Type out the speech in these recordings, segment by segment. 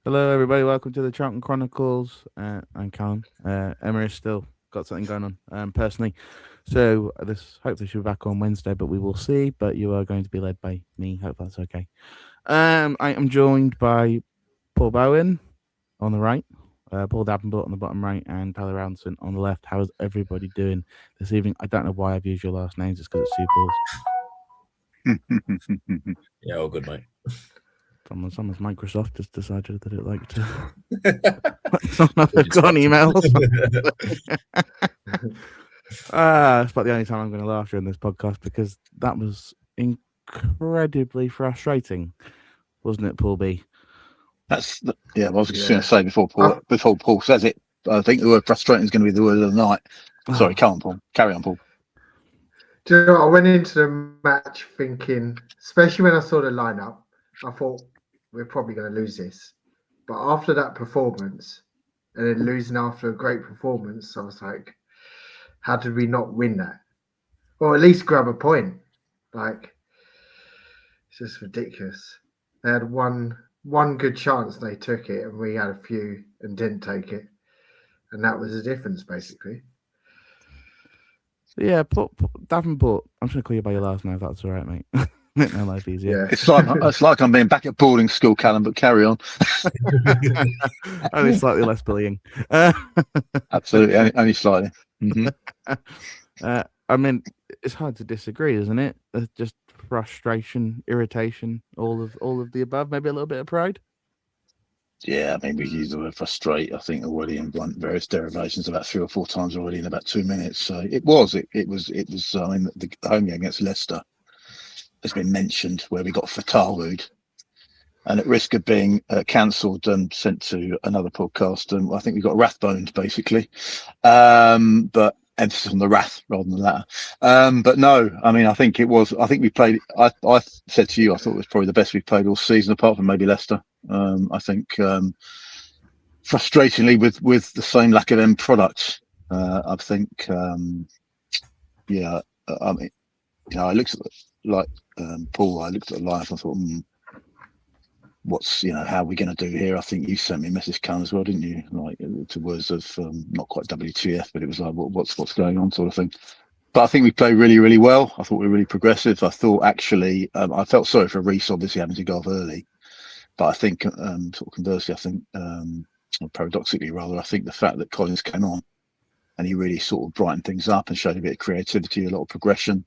Hello, everybody. Welcome to the Charlton Chronicles. I'm Callum. Emma is still got something going on personally, so this hopefully she'll be back on Wednesday, but we will see. But you are going to be led by me. Hope that's okay. I am joined by Paul Bowen on the right, Paul Davenport on the bottom right, and Tyler Aronson on the left. How is everybody doing this evening? I don't know why I've used your last names. It's because it's two Pauls. Yeah, all good, mate. Someone's Microsoft just decided that it liked to. They've got emails. It's about the only time I'm going to laugh during this podcast because that was incredibly frustrating, wasn't it, Paul B? I was just going to say before Paul says it, I think the word frustrating is going to be the word of the night. Sorry, carry on, Paul. Carry on, Paul. Do you know what? I went into the match thinking, especially when I saw the lineup, I thought we're probably going to lose this. But after that performance, and then losing after a great performance, I was like, how did we not win that? Or at least grab a point. Like, it's just ridiculous. They had one good chance, they took it, and we had a few and didn't take it. And that was the difference, basically. Yeah, Davenport, I'm just going to call you by your last name if that's all right, mate. Make my life easier. Yeah. It's like I'm being back at boarding school, Callum, but carry on. Only slightly less bullying. Absolutely, only slightly. Mm-hmm. I mean, it's hard to disagree, isn't it? Just frustration, irritation, all of the above. Maybe a little bit of pride. Yeah, I mean, we used the word frustrate, I think, already in various derivations about 3 or 4 times already in about 2 minutes. So it was. I mean, the home game against Leicester has been mentioned where we got fataloed, and at risk of being cancelled and sent to another podcast, and I think we got rathboned basically. But emphasis on the wrath rather than the latter. But no, I mean, I think we played. I said to you, I thought it was probably the best we've played all season, apart from maybe Leicester. I think frustratingly with the same lack of end product. I think, I mean, I looked at Paul. I looked at the lineup and thought, how are we going to do here? I think you sent me a message, Callum, as well, didn't you? Like, to words of not quite WTF, but it was like, what's going on, sort of thing. But I think we played really, really well. I thought we were really progressive. I thought actually, I felt sorry for Reese, obviously having to go off early. But I think, sort of conversely, I think, or paradoxically rather, I think the fact that Collins came on and he really sort of brightened things up and showed a bit of creativity, a lot of progression.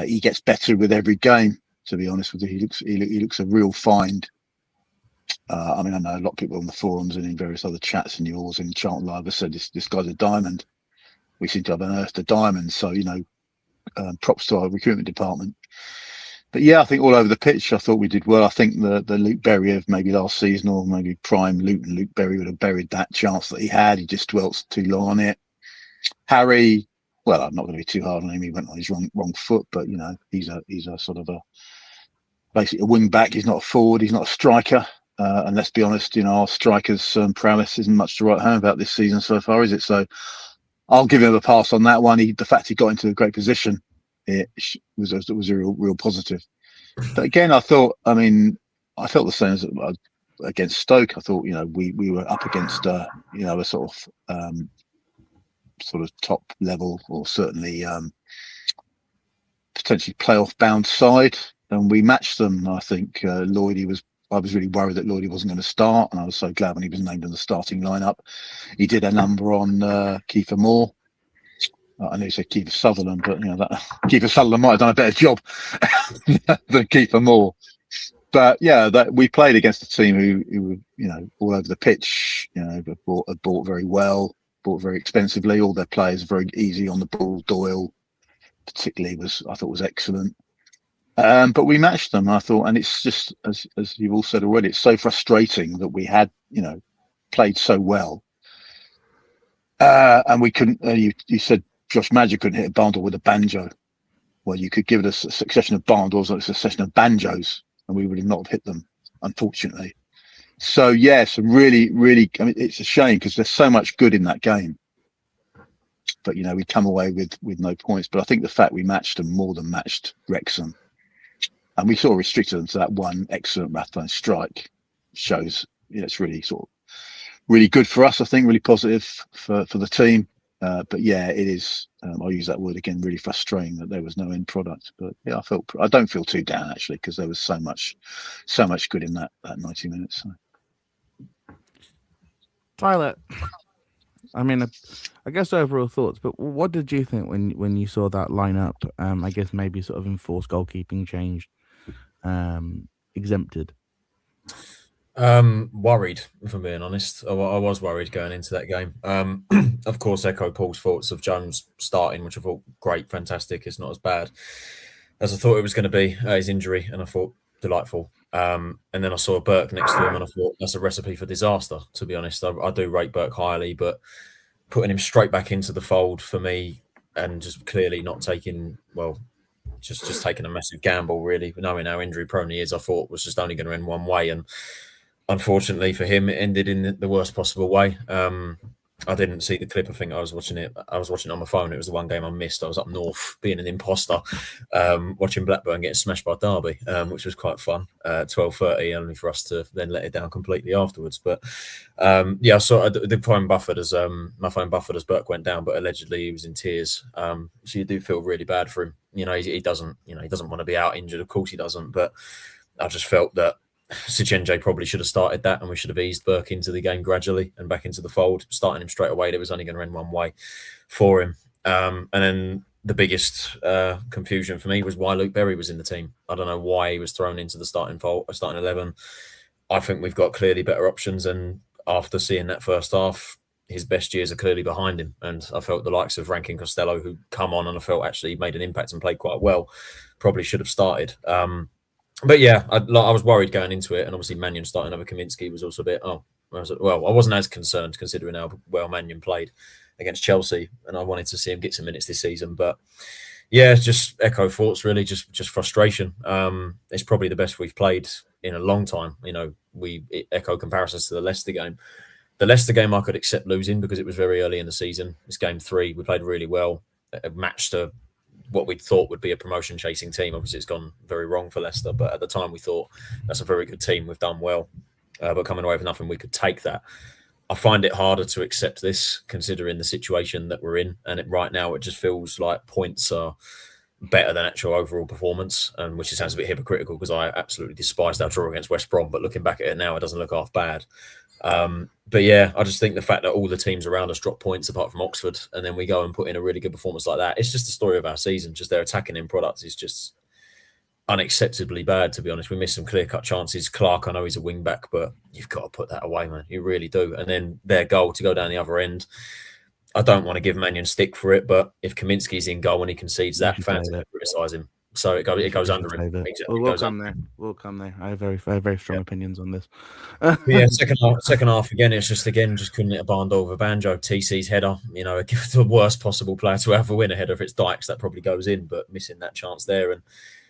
He gets better with every game. To be honest with you, he looks a real find. I mean, I know a lot of people on the forums and in various other chats and yours and Charlton Live have said this guy's a diamond. We seem to have unearthed a diamond. So, props to our recruitment department. But yeah, I think all over the pitch, I thought we did well. I think the Luke Berry of maybe last season or maybe prime Luke Berry would have buried that chance that he had. He just dwelt too long on it. Harry, well, I'm not going to be too hard on him. He went on his wrong foot, but he's a sort of basically a wing back. He's not a forward. He's not a striker. And let's be honest, our strikers' prowess isn't much to write home about this season so far, is it? So I'll give him a pass on that one. The fact he got into a great position, it was a real positive. But again, I felt the same as against Stoke. I thought we were up against a sort of top level or certainly potentially playoff bound side, and we matched them. I think I was really worried that Lloydie wasn't going to start, and I was so glad when he was named in the starting lineup. He did a number on Kiefer Moore. I know you said Kiefer Sutherland, but Kiefer Sutherland might have done a better job than Kiefer Moore. But yeah, we played against a team who were all over the pitch. Have bought very well, bought very expensively. All their players are very easy on the ball. Doyle, particularly, I thought was excellent. But we matched them, I thought, and it's just as you've all said already, it's so frustrating that we had played so well, and we couldn't. You said Josh Madger couldn't hit a barndor with a banjo. Well, you could give us a succession of barndors or a succession of banjos, and we would not have hit them, unfortunately. So yes, really, really. I mean, it's a shame because there's so much good in that game. But we come away with no points. But I think the fact we matched them more than matched Wrexham, and we sort of restricted them to that one excellent Rathbone strike, shows it's really really good for us. I think really positive for the team. But yeah, it is. I'll use that word again. Really frustrating that there was no end product. But yeah, I don't feel too down actually, because there was so much good in that 90 minutes. So. Tyler, I mean, I guess overall thoughts, but what did you think when you saw that lineup? I guess maybe sort of enforced goalkeeping changed, exempted. Worried, if I'm being honest. I was worried going into that game. Of course, echo Paul's thoughts of Jones starting, which I thought great, fantastic. It's not as bad as I thought it was going to be. His injury, and I thought delightful. And then I saw Burke next to him, and I thought that's a recipe for disaster. To be honest, I do rate Burke highly, but putting him straight back into the fold for me, and just clearly not taking just taking a massive gamble, really, knowing how injury prone he is. I thought was just only going to end one way, and unfortunately for him, it ended in the worst possible way. I didn't see the clip. I think I was watching it on my phone. It was the one game I missed. I was up north being an imposter, watching Blackburn getting smashed by Derby, which was quite fun. 12:30, only for us to then let it down completely afterwards. But I saw the phone buffered as my phone buffered as Burke went down, but allegedly he was in tears. So you do feel really bad for him. He doesn't want to be out injured. Of course he doesn't. But I just felt that Sichenje probably should have started that, and we should have eased Burke into the game gradually and back into the fold. Starting him straight away, that was only going to end one way for him. And then the biggest confusion for me was why Luke Berry was in the team. I don't know why he was thrown into the starting 11. I think we've got clearly better options, and after seeing that first half, his best years are clearly behind him. And I felt the likes of Rankin Costello, who come on and I felt actually made an impact and played quite well, probably should have started. But yeah, I was worried going into it, and obviously Mannion starting over Kaminsky was also a bit. I wasn't as concerned considering how well Mannion played against Chelsea, and I wanted to see him get some minutes this season. But yeah, just echo thoughts really, just frustration. It's probably the best we've played in a long time. We echo comparisons to the Leicester game. The Leicester game I could accept losing because it was very early in the season. It's game 3. We played really well, a match to what we thought would be a promotion chasing team. Obviously it's gone very wrong for Leicester, but at the time we thought that's a very good team. We've done well, but coming away with nothing, we could take that. I find it harder to accept this considering the situation that we're in. And right now it just feels like points are better than actual overall performance, and which sounds a bit hypocritical because I absolutely despised our draw against West Brom, but looking back at it now, it doesn't look half bad. But yeah, I just think the fact that all the teams around us drop points apart from Oxford, and then we go and put in a really good performance like that, it's just the story of our season. Just their attacking end products is just unacceptably bad, to be honest. We missed some clear-cut chances. Clark, I know he's a wing-back, but you've got to put that away, man. You really do. And then their goal to go down the other end, I don't want to give Mannion stick for it, but if Kaminsky's in goal and he concedes that, fans are going to criticise him. So it goes under him. Exactly. We'll come there. We'll come there. I have very strong opinions on this. Yeah, second half again. It's just couldn't hit a barn door with a banjo. TC's header, the worst possible player to ever win a header. If it's Dykes, that probably goes in, but missing that chance there. And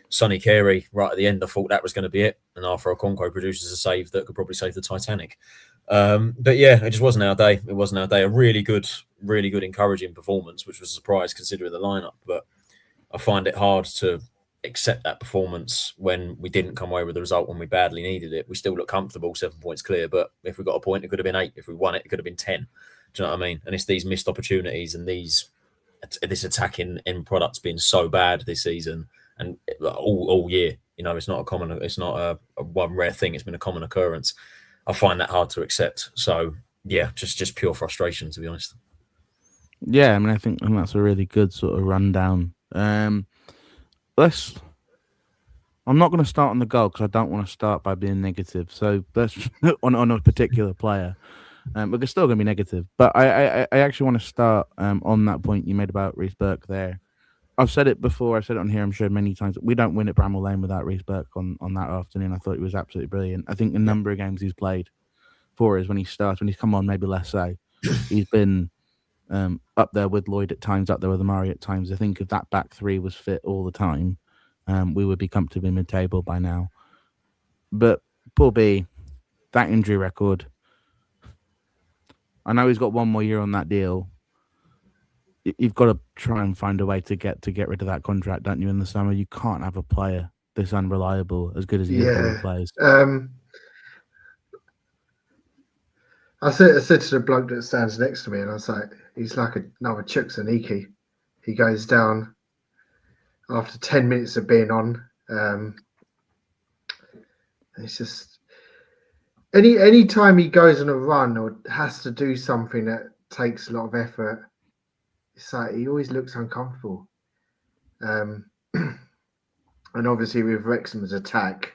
Sonny Carey right at the end, I thought that was going to be it. And Arthur Okonkwo produces a save that could probably save the Titanic. But yeah, it just wasn't our day. It wasn't our day. A really good, encouraging performance, which was a surprise considering the lineup. But I find it hard to accept that performance when we didn't come away with the result when we badly needed it. We still look comfortable, 7 points clear, but if we got a point, it could have been 8. If we won it, it could have been 10. Do you know what I mean? And it's these missed opportunities and this attacking end products being so bad this season and all year. It's not a one rare thing. It's been a common occurrence. I find that hard to accept. So yeah, just pure frustration, to be honest. Yeah, I mean, I think that's a really good sort of rundown. I'm not going to start on the goal because I don't want to start by being negative. So let's on a particular player, we're still going to be negative. But I actually want to start on that point you made about Reese Burke there. I've said it before. I've said it on here, I'm sure, many times. We don't win at Bramall Lane without Reese Burke on that afternoon. I thought he was absolutely brilliant. I think the number of games he's played for us when he's come on, maybe less so, he's been up there with Lloyd at times, up there with Amari at times. I think if that back 3 was fit all the time, we would be comfortably mid-table by now. But poor B, that injury record, I know he's got one more year on that deal. You've got to try and find a way to get rid of that contract, don't you, in the summer? You can't have a player this unreliable, as good as he is with players. I said to the bloke that stands next to me, and I was like, he's like another Chukwuemeka. He goes down after 10 minutes of being on. It's just any time he goes on a run or has to do something that takes a lot of effort, it's like he always looks uncomfortable. And obviously with Wrexham's attack,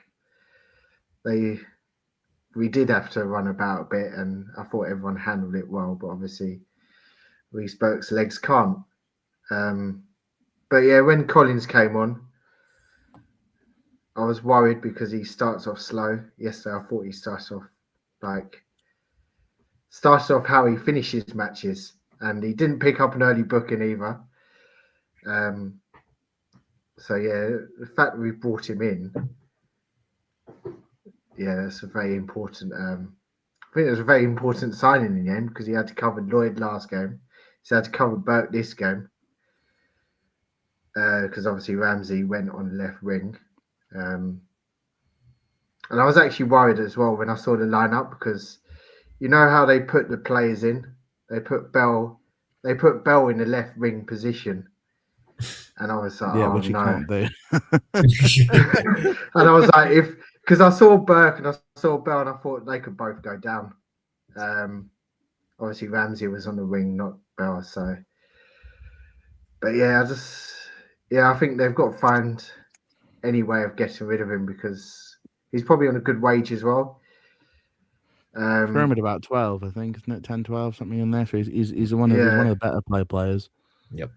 we did have to run about a bit, and I thought everyone handled it well, but obviously Reese Burke's legs can't. But yeah, when Collins came on, I was worried because he starts off slow. Yesterday, I thought he starts off how he finishes matches, and he didn't pick up an early booking either. So yeah, the fact that we brought him in, yeah, that's a very important. I think it was a very important signing in the end because he had to cover Lloyd last game. He had to cover Burke this game because obviously Ramsey went on the left wing. And I was actually worried as well when I saw the lineup because you know how they put the players in. They put Bell in the left wing position, and I was like, Yeah, oh which you no. can't do. And I was like, because I saw Burke and I saw Bell, and I thought they could both go down. Obviously Ramsey was on the wing, not Bell. So, but yeah, I think they've got to find any way of getting rid of him because he's probably on a good wage as well. For him at about 12, I think, isn't it? 10, 12, something in there. So he's one of the better players. Yep.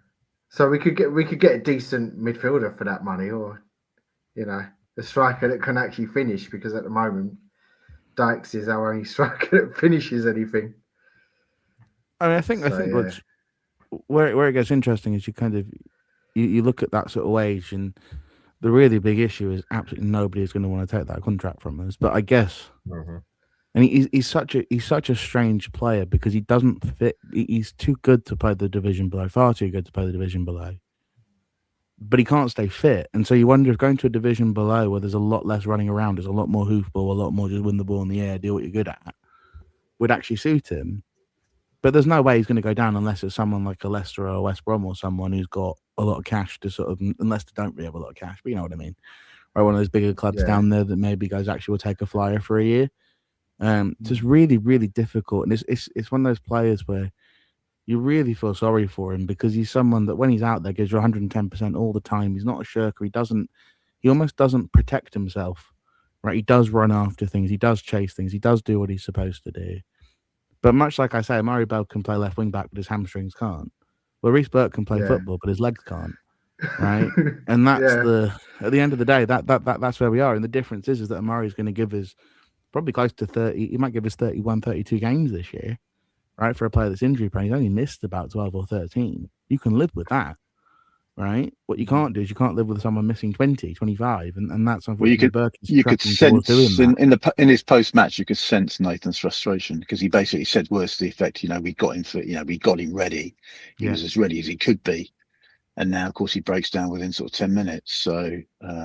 So we could get a decent midfielder for that money, or a striker that can actually finish. Because at the moment, Dykes is our only striker that finishes anything. I mean, I think where it gets interesting is you look at that sort of wage, and the really big issue is absolutely nobody is going to want to take that contract from us. But I guess. Mm-hmm. And he's such a strange player because he doesn't fit. He's too good to play the division below, far too good to play the division below. But he can't stay fit, and so you wonder if going to a division below where there's a lot less running around, there's a lot more hoofball, a lot more just win the ball in the air, do what you're good at, would actually suit him. But there's no way he's going to go down unless it's someone like a Leicester or a West Brom or someone who's got a lot of cash to sort of, unless they don't really have a lot of cash, but you know what I mean, or one of those bigger clubs down there that maybe goes actually will take a flyer for a year. Just really, really difficult, and it's one of those players where you really feel sorry for him because he's someone that when he's out there gives you 110% all the time. He's not a shirker. He almost doesn't protect himself, right? He does run after things. He does chase things. He does do what he's supposed to do. But much like I say, Murray Bell can play left wing back, but his hamstrings can't. Well, Reese Burke can play football, but his legs can't, right? And that's at the end of the day, that's where we are. And the difference is that Murray's going to give us probably close to 30. He might give us 31, 32 games this year, right? For a player that's injury prone, he's only missed about 12 or 13. You can live with that, right? What you can't do is you can't live with someone missing 20, 25, and that's something. Well, you could sense in his post match, you could sense Nathan's frustration because he basically said words to the effect, we got him ready. He was as ready as he could be. And now, of course, he breaks down within sort of 10 minutes. So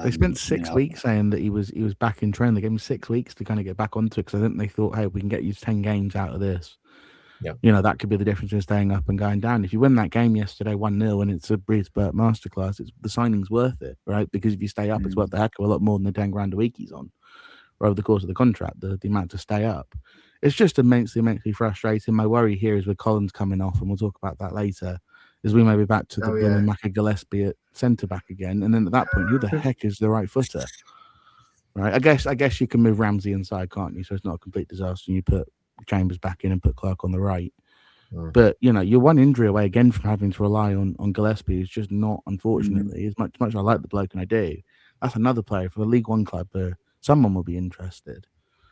they spent 6 weeks saying that he was back in training. They gave him 6 weeks to kind of get back onto it because I think they thought, hey, we can get you 10 games out of this. Yeah, that could be the difference in staying up and going down. If you win that game yesterday 1-0 and it's a Reese Burke masterclass, the signing's worth it, right? Because if you stay up, it's worth the heck of a lot more than the 10 grand a week he's on over the course of the contract. The amount to stay up, it's just immensely frustrating. My worry here is with Collins coming off, and we'll talk about that later. Is we may be back to the Maka Gillespie at centre back again, and then at that point, who the heck is the right footer? Right? I guess you can move Ramsey inside, can't you? So it's not a complete disaster. And you put Chambers back in and put Clark on the right. But you're one injury away again from having to rely on Gillespie. Who's just not, unfortunately, as much as I like the bloke and I do. That's another player for the League One club where someone will be interested.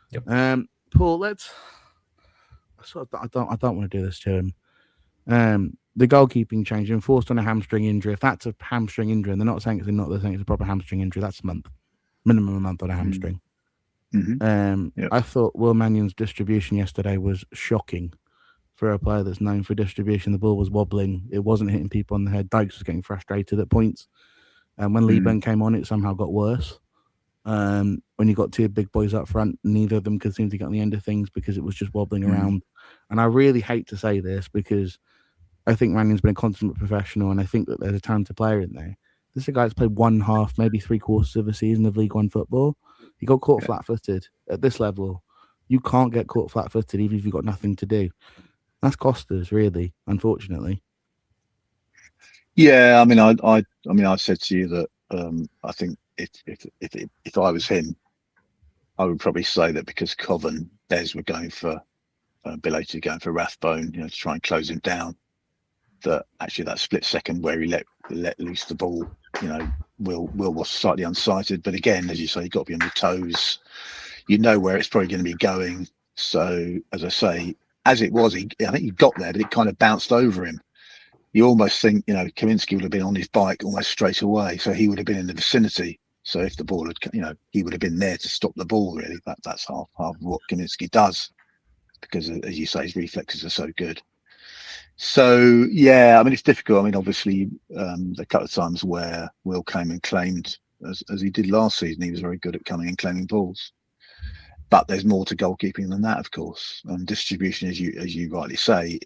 Yep. Paul, I don't want to do this to him. The goalkeeping change, enforced on a hamstring injury. If that's a hamstring injury, and they're not saying it's a proper hamstring injury, that's a month, minimum a month on a hamstring. I thought Will Mannion's distribution yesterday was shocking for a player that's known for distribution. The ball was wobbling, it wasn't hitting people on the head. Dykes was getting frustrated at points, and when Lee Burn came on, it somehow got worse. When you got two big boys up front, neither of them could seem to get on the end of things because it was just wobbling around. And I really hate to say this because I think Mannion's been a consummate professional, and I think that there's a talented player in there. This is a guy that's played one half, maybe 3/4 of a season of League One football. He got caught flat-footed. At this level, you can't get caught flat-footed even if you've got nothing to do. That's cost us, really, unfortunately. Yeah, I mean, I said to you that I think if I was him, I would probably say that because Coven, Des were going for Belated going for Rathbone, to try and close him down. That actually that split second where he let loose the ball, Will was slightly unsighted, but again, as you say, you've got to be on your toes. You know where it's probably going to be going. So, as I say, as it was, I think he got there, but it kind of bounced over him. You almost think, Kaminski would have been on his bike almost straight away, so he would have been in the vicinity. So if the ball had, he would have been there to stop the ball. Really, that's half of what Kaminski does, because as you say, his reflexes are so good. So yeah, I mean, it's difficult. I mean, obviously, a couple of times where Will came and claimed, as he did last season, he was very good at coming and claiming balls. But there's more to goalkeeping than that, of course. And distribution, as you rightly say,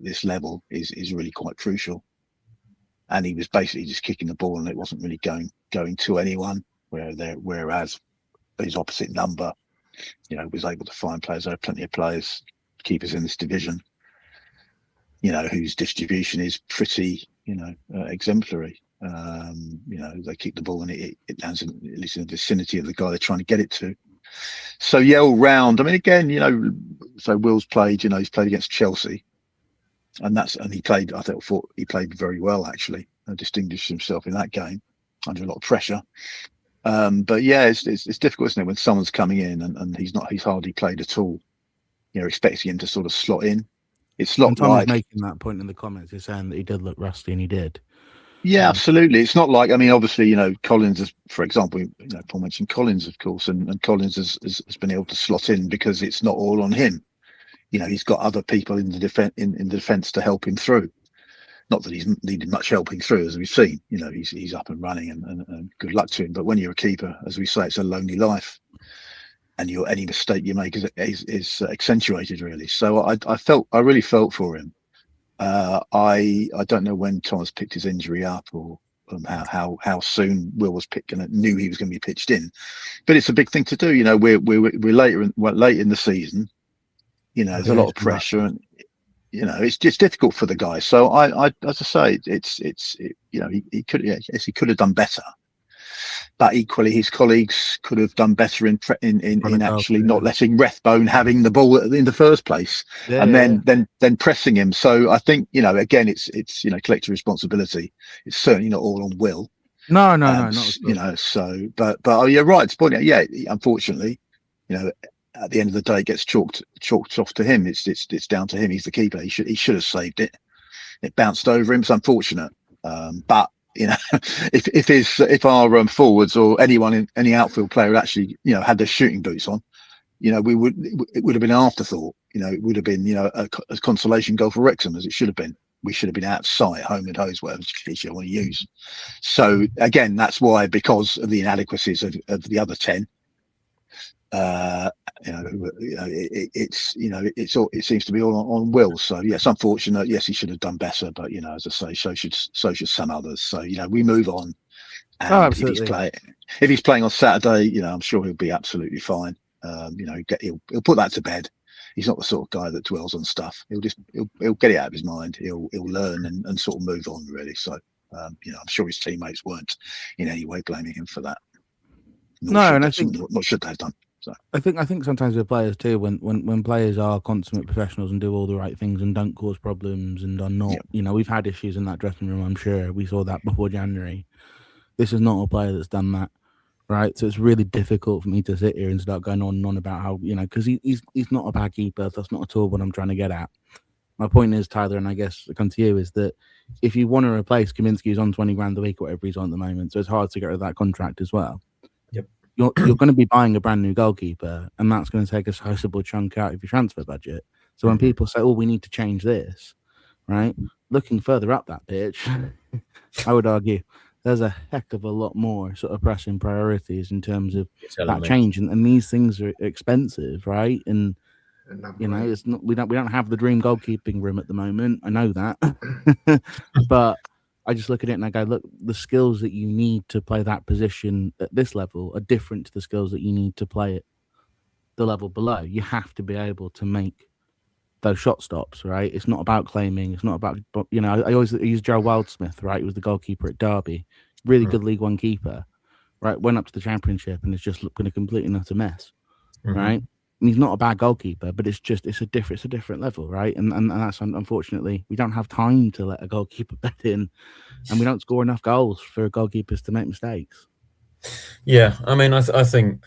this level is really quite crucial. And he was basically just kicking the ball, and it wasn't really going to anyone. Whereas his opposite number, was able to find players. There are plenty of players, keepers in this division, whose distribution is pretty, exemplary. They kick the ball and it lands at least in the vicinity of the guy they're trying to get it to. So yeah, all round. I mean, again, so Will's played. He's played against Chelsea, and he played. I thought he played very well actually. Distinguished himself in that game under a lot of pressure. But yeah, it's difficult, isn't it, when someone's coming in and he's hardly played at all. You're expecting him to sort of slot in. It's not Tom like is making that point in the comments. He's saying that he did look rusty, and he did. Yeah, absolutely. It's not like, I mean, obviously, Collins is, for example, Paul mentioned Collins, of course, and Collins has been able to slot in because it's not all on him. He's got other people in the defence to help him through. Not that he's needed much helping through, as we've seen. He's up and running, and good luck to him. But when you're a keeper, as we say, it's a lonely life, and any mistake you make is accentuated, really. So I really felt for him. I don't know when Thomas picked his injury up, or how soon Will was knew he was going to be pitched in, but it's a big thing to do. We're late in the season. There's a lot of pressure, and it's just difficult for the guy. So I as I say, he could have done better, but equally his colleagues could have done better in actually not letting Rathbone having the ball in the first place, and then pressing him. So I think again it's collective responsibility. It's certainly not all on Will. No, not at all. So but oh, you're right to point out. Yeah, unfortunately, at the end of the day, it gets chalked off to him. It's down to him. He's the keeper. He should have saved it. It bounced over him. It's unfortunate, but. If our forwards or any outfield player actually had their shooting boots on, it would have been an afterthought. It would have been a consolation goal for Wrexham, as it should have been. We should have been out of sight, home and hose, whatever cliche you want to use. So again, that's why, because of the inadequacies of the other 10, it seems to be all on Will. So yes, unfortunate. Yes, he should have done better, but as I say, so should some others. So we move on. And if he's playing on Saturday, I'm sure he'll be absolutely fine. He'll put that to bed. He's not the sort of guy that dwells on stuff. He'll get it out of his mind. He'll learn and sort of move on, really. So I'm sure his teammates weren't in any way blaming him for that. I think what should they have done. So. I think sometimes with players too, when players are consummate professionals and do all the right things and don't cause problems and are not, we've had issues in that dressing room. I'm sure we saw that before January. This is not a player that's done that, right? So it's really difficult for me to sit here and start going on and on about how because he's not a bad keeper. That's not at all what I'm trying to get at. My point is, Tyler, and I guess I come to you, is that if you want to replace Kaminski, who's on 20 grand a week, whatever he's on at the moment, so it's hard to get rid of that contract as well. You're going to be buying a brand new goalkeeper, and that's going to take a sizable chunk out of your transfer budget. So when people say, "Oh, we need to change this," right? Looking further up that pitch, I would argue there's a heck of a lot more sort of pressing priorities in terms of You're telling that me. change, and these things are expensive, right? And you know, Right. it's not we don't have the dream goalkeeping room at the moment. I know that, but I just look at it and I go, look, the skills that you need to play that position at this level are different to the skills that you need to play at the level below. You have to be able to make those shot stops, right? It's not about claiming. It's not about, you know, I always use Joe Wildsmith, right? He was the goalkeeper at Derby, really good League One keeper, right? Went up to the Championship and it's just looking a complete and utter mess, right? And he's not a bad goalkeeper, but it's a different level, right? And that's unfortunately we don't have time to let a goalkeeper bed in, and we don't score enough goals for goalkeepers to make mistakes. Yeah, I mean, I think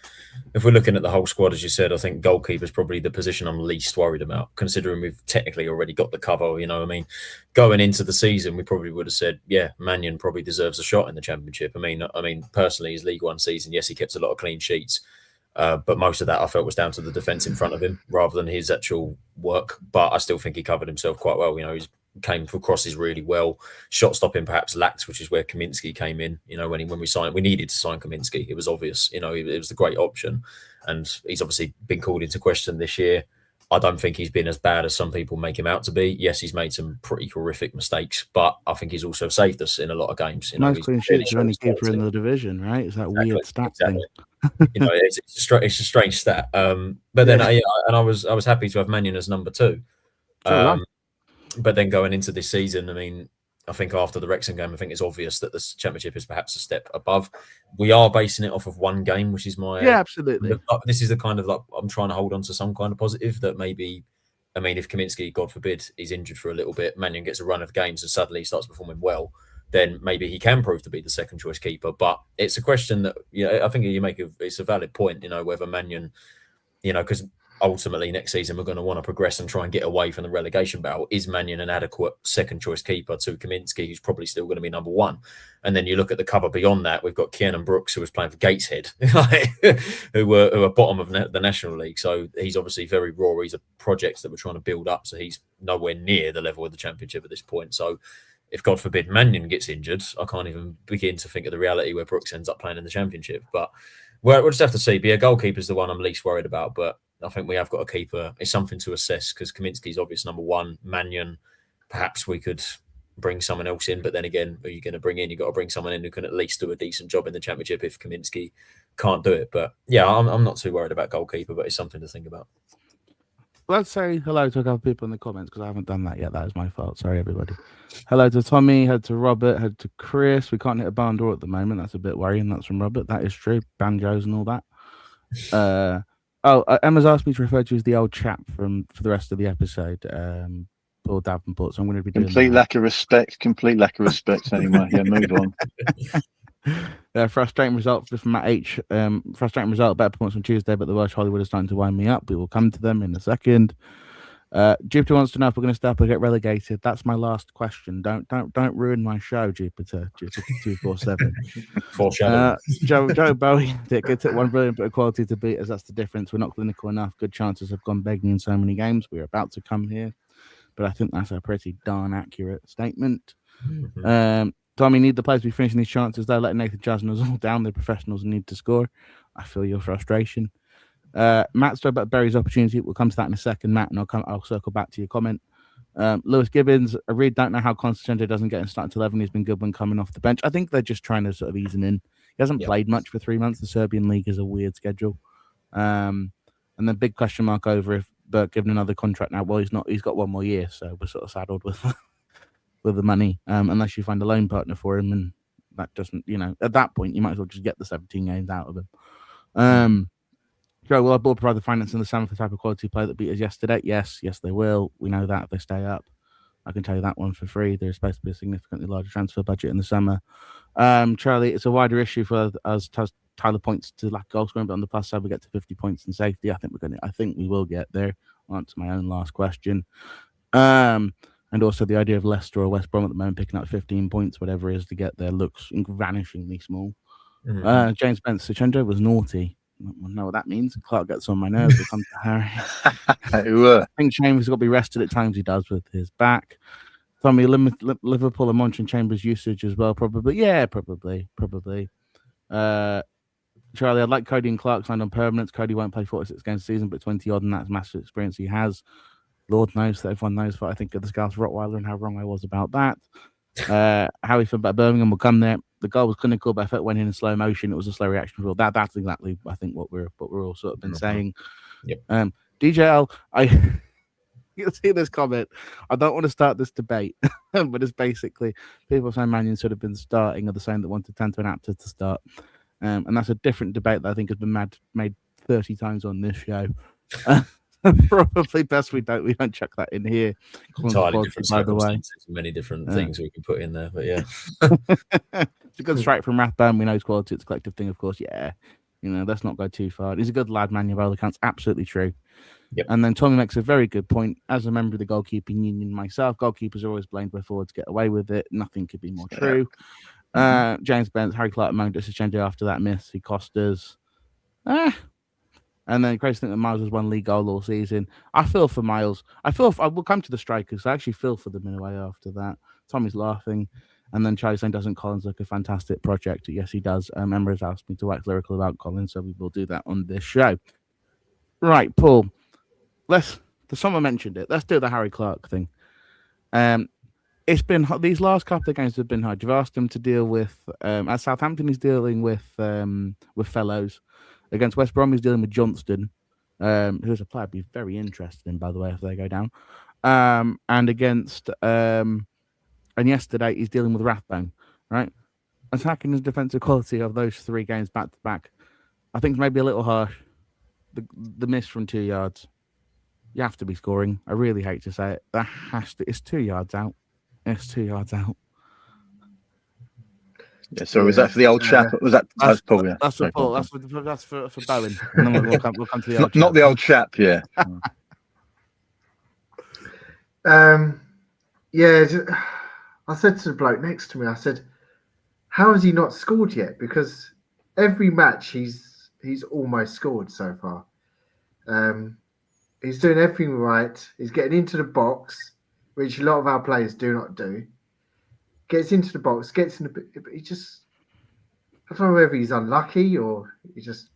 if we're looking at the whole squad, as you said, I think goalkeeper is probably the position I'm least worried about, considering we've technically already got the cover. You know, I mean, going into the season, we probably would have said, yeah, Mannion probably deserves a shot in the Championship. I mean, personally, his League One season, yes, he kept a lot of clean sheets, but most of that I felt was down to the defence in front of him rather than his actual work. But I still think he covered himself quite well. You know, he's came for crosses really well. Shot stopping perhaps lacked, which is where Kaminsky came in. You know, when we signed, we needed to sign Kaminsky. It was obvious. You know, it was the great option, and he's obviously been called into question this year. I don't think he's been as bad as some people make him out to be. Yes, he's made some pretty horrific mistakes, but I think he's also saved us in a lot of games. You know, Most clean sheets are only keeper in the division, right? It's that weird stat thing. You know, it's a strange stat. But then, I was happy to have Mannion as number 2. But then going into this season, I mean, I think after the Wrexham game, I think it's obvious that the Championship is perhaps a step above. We are basing it off of one game, which is my... Yeah, absolutely. This is the kind of, like, I'm trying to hold on to some kind of positive that maybe, I mean, if Kaminsky, God forbid, is injured for a little bit, Mannion gets a run of games and suddenly starts performing well, then maybe he can prove to be the second choice keeper. But it's a question that, you know, I think it's a valid point, you know, whether Mannion, you know, because ultimately next season we're going to want to progress and try and get away from the relegation battle. Is Mannion an adequate second choice keeper to Kaminsky, who's probably still going to be number 1? And then you look at the cover beyond that, we've got Kiernan Brooks, who was playing for Gateshead, who were bottom of the National League. So he's obviously very raw. He's a project that we're trying to build up. So he's nowhere near the level of the Championship at this point. So if, God forbid, Mannion gets injured, I can't even begin to think of the reality where Brooks ends up playing in the Championship. But we'll just have to see. Be a goalkeeper is the one I'm least worried about, but I think we have got a keeper. It's something to assess because Kaminsky's obvious number 1. Mannion, perhaps we could bring someone else in, but then again, who are you going to bring in? You've got to bring someone in who can at least do a decent job in the Championship if Kaminsky can't do it. But yeah, I'm not too worried about goalkeeper, but it's something to think about. Let's say hello to a couple of people in the comments because I haven't done that yet. That is my fault. Sorry, everybody. Hello to Tommy, hello to Robert, hello to Chris. We can't hit a barn door at the moment. That's a bit worrying. That's from Robert. That is true. Banjos and all that. Emma's asked me to refer to you as the old chap for the rest of the episode, Paul Davenport. So I'm going to be doing complete lack of respect. Anyway, yeah, move on. Frustrating result from Matt H. Frustrating result, better performance on Tuesday, but the Welsh Hollywood is starting to wind me up. We will come to them in a second. Jupiter wants to know if we're going to step or get relegated. That's my last question. Don't ruin my show, Jupiter 247. Joe Bowie gets it one brilliant bit of quality to beat us. That's the difference. We're not clinical enough. Good chances have gone begging in so many games. We're about to come here, but I think that's a pretty darn accurate statement. Tommy, need the players to be finishing these chances. They're letting Nathan Jasner's all down. The professionals need to score. I feel your frustration. Matt spoke about Berry's opportunity. We'll come to that in a second, Matt, and I'll circle back to your comment. Lewis Gibbons, I really don't know how Constantino doesn't get in starting to 11. He's been good when coming off the bench. I think they're just trying to sort of ease him in. He hasn't played much for 3 months. The Serbian league is a weird schedule. And then big question mark over if Burke given another contract now. Well, he's not. He's got one more year, so we're sort of saddled with the money. Unless you find a loan partner for him, and that doesn't, you know, at that point you might as well just get the 17 games out of him. Joe, will our board provide the finance in the summer for the type of quality player that beat us yesterday? Yes, they will. We know that if they stay up. I can tell you that one for free. There's supposed to be a significantly larger transfer budget in the summer. Charlie, it's a wider issue for us. Tyler points to lack of goal scoring, but on the plus side, we get to 50 points in safety. I think we will get there. I'll answer my own last question. And also the idea of Leicester or West Brom at the moment picking up 15 points, whatever it is to get there, looks vanishingly small. James Spencer, Chenjo was naughty. I don't know what that means. Clark gets on my nerves. We'll come to Harry. I think James has got to be rested at times. He does with his back. Tommy, Liverpool and Monson Chambers usage as well, probably. Yeah, probably. Charlie, I'd like Cody and Clark signed on permanence. Cody won't play 46 games a season, but 20 odd, and that's massive experience he has. Lord knows that everyone knows what I think of the Scouse Rottweiler and how wrong I was about that. How we feel about Birmingham will come there. The goal was clinical, but I felt went in slow motion. It was a slow reaction rule. That's exactly I think what we're all sort of been saying. Yep. DJL, you'll see this comment. I don't want to start this debate, but it's basically people saying Man United should have been starting, or the same that wanted Tanto and Apter to start. And that's a different debate that I think has been made 30 times on this show. Probably best we don't chuck that in here. Entirely different circumstances, many different things we can put in there, but yeah. It's a good strike from Rathbone. We know his quality. It's a collective thing, of course. Yeah, let's not go too far. He's a good lad, man. By all accounts, absolutely true. Yep. And then Tommy makes a very good point. As a member of the goalkeeping union myself, goalkeepers are always blamed where forwards get away with it. Nothing could be more true. James Bent, Harry Clark, among us, Chenjo after that miss. He cost us. And then crazy thing that Miles has won league goal all season. I feel for Miles. I will come to the strikers. I actually feel for them in a way after that. Tommy's laughing. And then Charlie saying, doesn't Collins look a fantastic project? Yes, he does. Emma has asked me to wax lyrical about Collins, so we will do that on this show. Right, Paul. Someone mentioned it. Let's do the Harry Clark thing. It's been these last couple of games have been hard. You've asked him to deal with as Southampton is dealing with Fellows. Against West Brom, he's dealing with Johnston, who's a player I'd be very interested in, by the way, if they go down. And yesterday he's dealing with Rathbone, right? Attacking his defensive quality of those 3 games back to back, I think maybe a little harsh. The miss from 2 yards. You have to be scoring. I really hate to say it. It's 2 yards out. It's 2 yards out. Yeah, so was that for the old chap? Was that? That's Paul. Yeah. That's for Paul. That's for Bowen. And then we'll come to the old not the old chap. Yeah. Yeah. I said to the bloke next to me, I said, "How has he not scored yet? Because every match he's almost scored so far. He's doing everything right. He's getting into the box, which a lot of our players do not do. Gets into the box, gets in the. He just. I don't know whether he's unlucky or he's just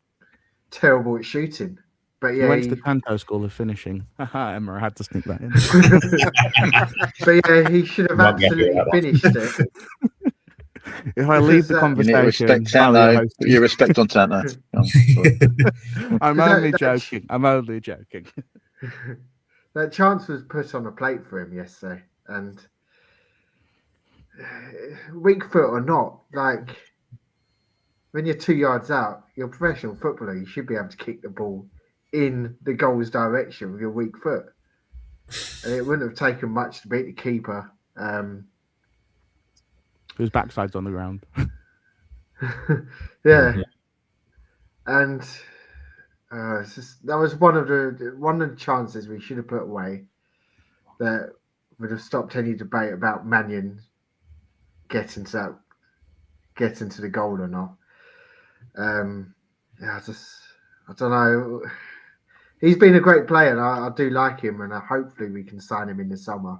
terrible at shooting. But yeah, he went to the Canto School of Finishing. Emma, I had to sneak that in. But yeah, he should have absolutely finished it. If I leave the conversation, you respect on Tanto. I'm only joking. I'm only joking. That chance was put on a plate for him yesterday, and weak foot or not, like when you're 2 yards out, you're a professional footballer. You should be able to kick the ball in the goal's direction with your weak foot, and it wouldn't have taken much to beat the keeper. Whose backside's on the ground. Yeah. And that was one of the chances we should have put away that would have stopped any debate about Mannion getting to the goal or not. I don't know. He's been a great player, and I do like him, and hopefully we can sign him in the summer.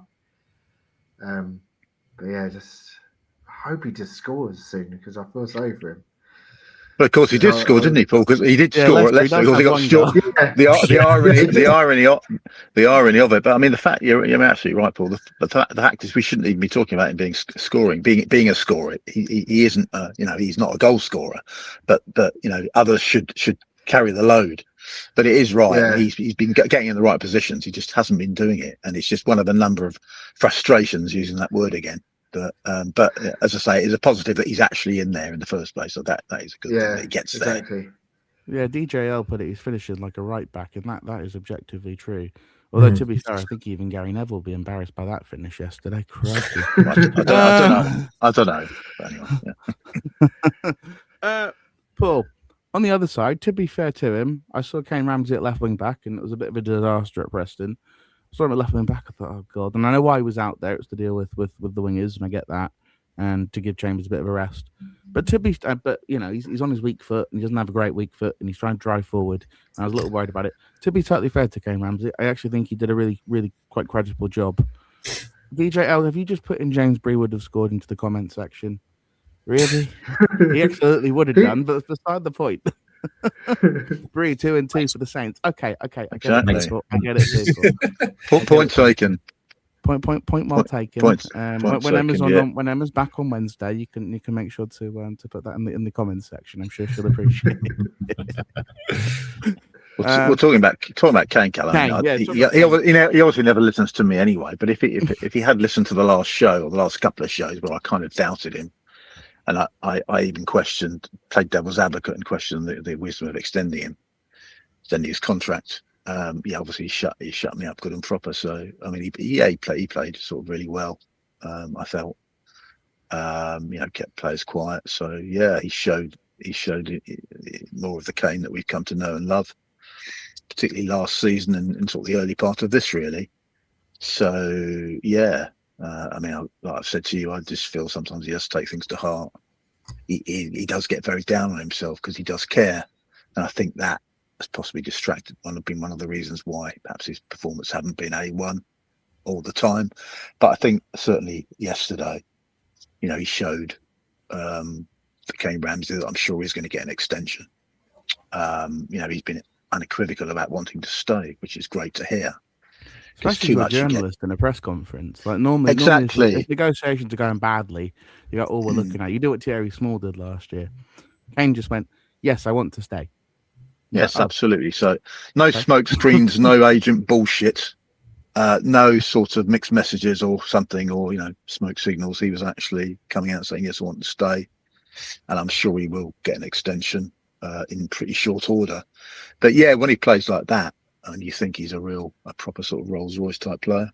But yeah, I hope he just scores soon because I feel sorry for him. But of course, he did score, didn't he, Paul? Because he did score at Leicester because he got short. The irony of it. But I mean, the fact you're absolutely right, Paul. The fact is, we shouldn't even be talking about him being a scorer. He isn't. He's not a goal scorer. But others should carry the load. But it is right. Yeah. He's been getting in the right positions. He just hasn't been doing it, and it's just one of a number of frustrations, using that word again. But as I say, it's a positive that he's actually in there in the first place. So that is a good thing that he gets exactly. there. Yeah, DJL put it. He's finishing like a right back, and that is objectively true. Although to be fair, I think even Gary Neville will be embarrassed by that finish yesterday. Crikey. I don't know. But anyway, Paul, on the other side, to be fair to him, I saw Kane Ramsey at left wing back, and it was a bit of a disaster at Preston. Saw him at left wing back. I thought, oh god! And I know why he was out there. It's to deal with the wingers, and I get that, and to give Chambers a bit of a rest. But he's on his weak foot, and he doesn't have a great weak foot, and he's trying to drive forward. And I was a little worried about it. To be totally fair to Kane Ramsey, I actually think he did a really, really quite credible job. VJL, have you just put in James Bree would have scored into the comment section? Really? He absolutely would have done, but it's beside the point. Bree 2 and 2 for the Saints. Okay. I get Exactly. it, people. I get it, people. Point taken. Point well taken. Point when taken, Emma's yeah. when Emma's back on Wednesday, you can make sure to put that in the comments section. I'm sure she'll appreciate it. We're talking about Kane, Callum. Kane, He obviously never listens to me anyway. But if he had listened to the last show or the last couple of shows where I kind of doubted him, and I even played devil's advocate and questioned the wisdom of extending his contract. Obviously he shut me up good and proper. So I mean, he played sort of really well. I felt, kept players quiet. So yeah, he showed more of the Kane that we've come to know and love, particularly last season and sort of the early part of this, really. So yeah, like I've said to you, I just feel sometimes he has to take things to heart. He does get very down on himself because he does care, and I think that has possibly been one of the reasons why perhaps his performance haven't been A1 all the time. But I think certainly yesterday, he showed for Kane Ramsey that I'm sure he's going to get an extension. He's been unequivocal about wanting to stay, which is great to hear. Especially for a journalist in a press conference. Like normally if negotiations are going badly, you go, we're looking at. You do what Thierry Small did last year. Kane just went, yes, I want to stay. Yes, absolutely. So no smoke screens, no agent bullshit, no sort of mixed messages or something, or smoke signals. He was actually coming out saying, yes, I want to stay, and I'm sure he will get an extension in pretty short order. But yeah, when he plays like that, and you think he's a proper sort of Rolls Royce type player.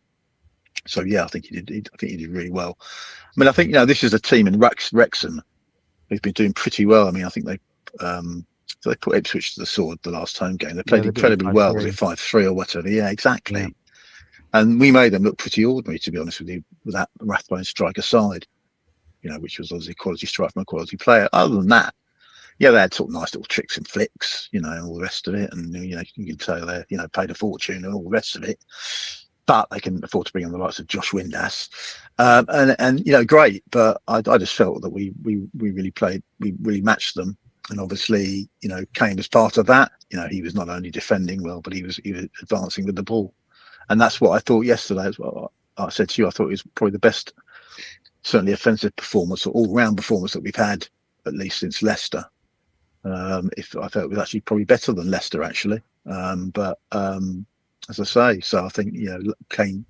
So yeah, I think he did really well. I mean, I think this is a team in Wrexham who've been doing pretty well. I mean, I think they put Ipswich to the sword the last home game. They played incredibly well. Was it 5-3 or whatever? Yeah, exactly. Yeah. And we made them look pretty ordinary, to be honest with you, with that Rathbone strike aside, which was obviously a quality strike from a quality player. Other than that, yeah, they had sort of nice little tricks and flicks, and all the rest of it. And, you can tell they, paid a fortune and all the rest of it. But they can afford to bring on the likes of Josh Windass. And great. But I just felt that we really matched them. And obviously, Kane was part of that. He was not only defending well, but he was advancing with the ball. And that's what I thought yesterday as well. I said to you, I thought it was probably the best, certainly offensive performance or all-round performance that we've had, at least since Leicester. If I felt it was actually probably better than Leicester, actually. But as I say, so I think Kane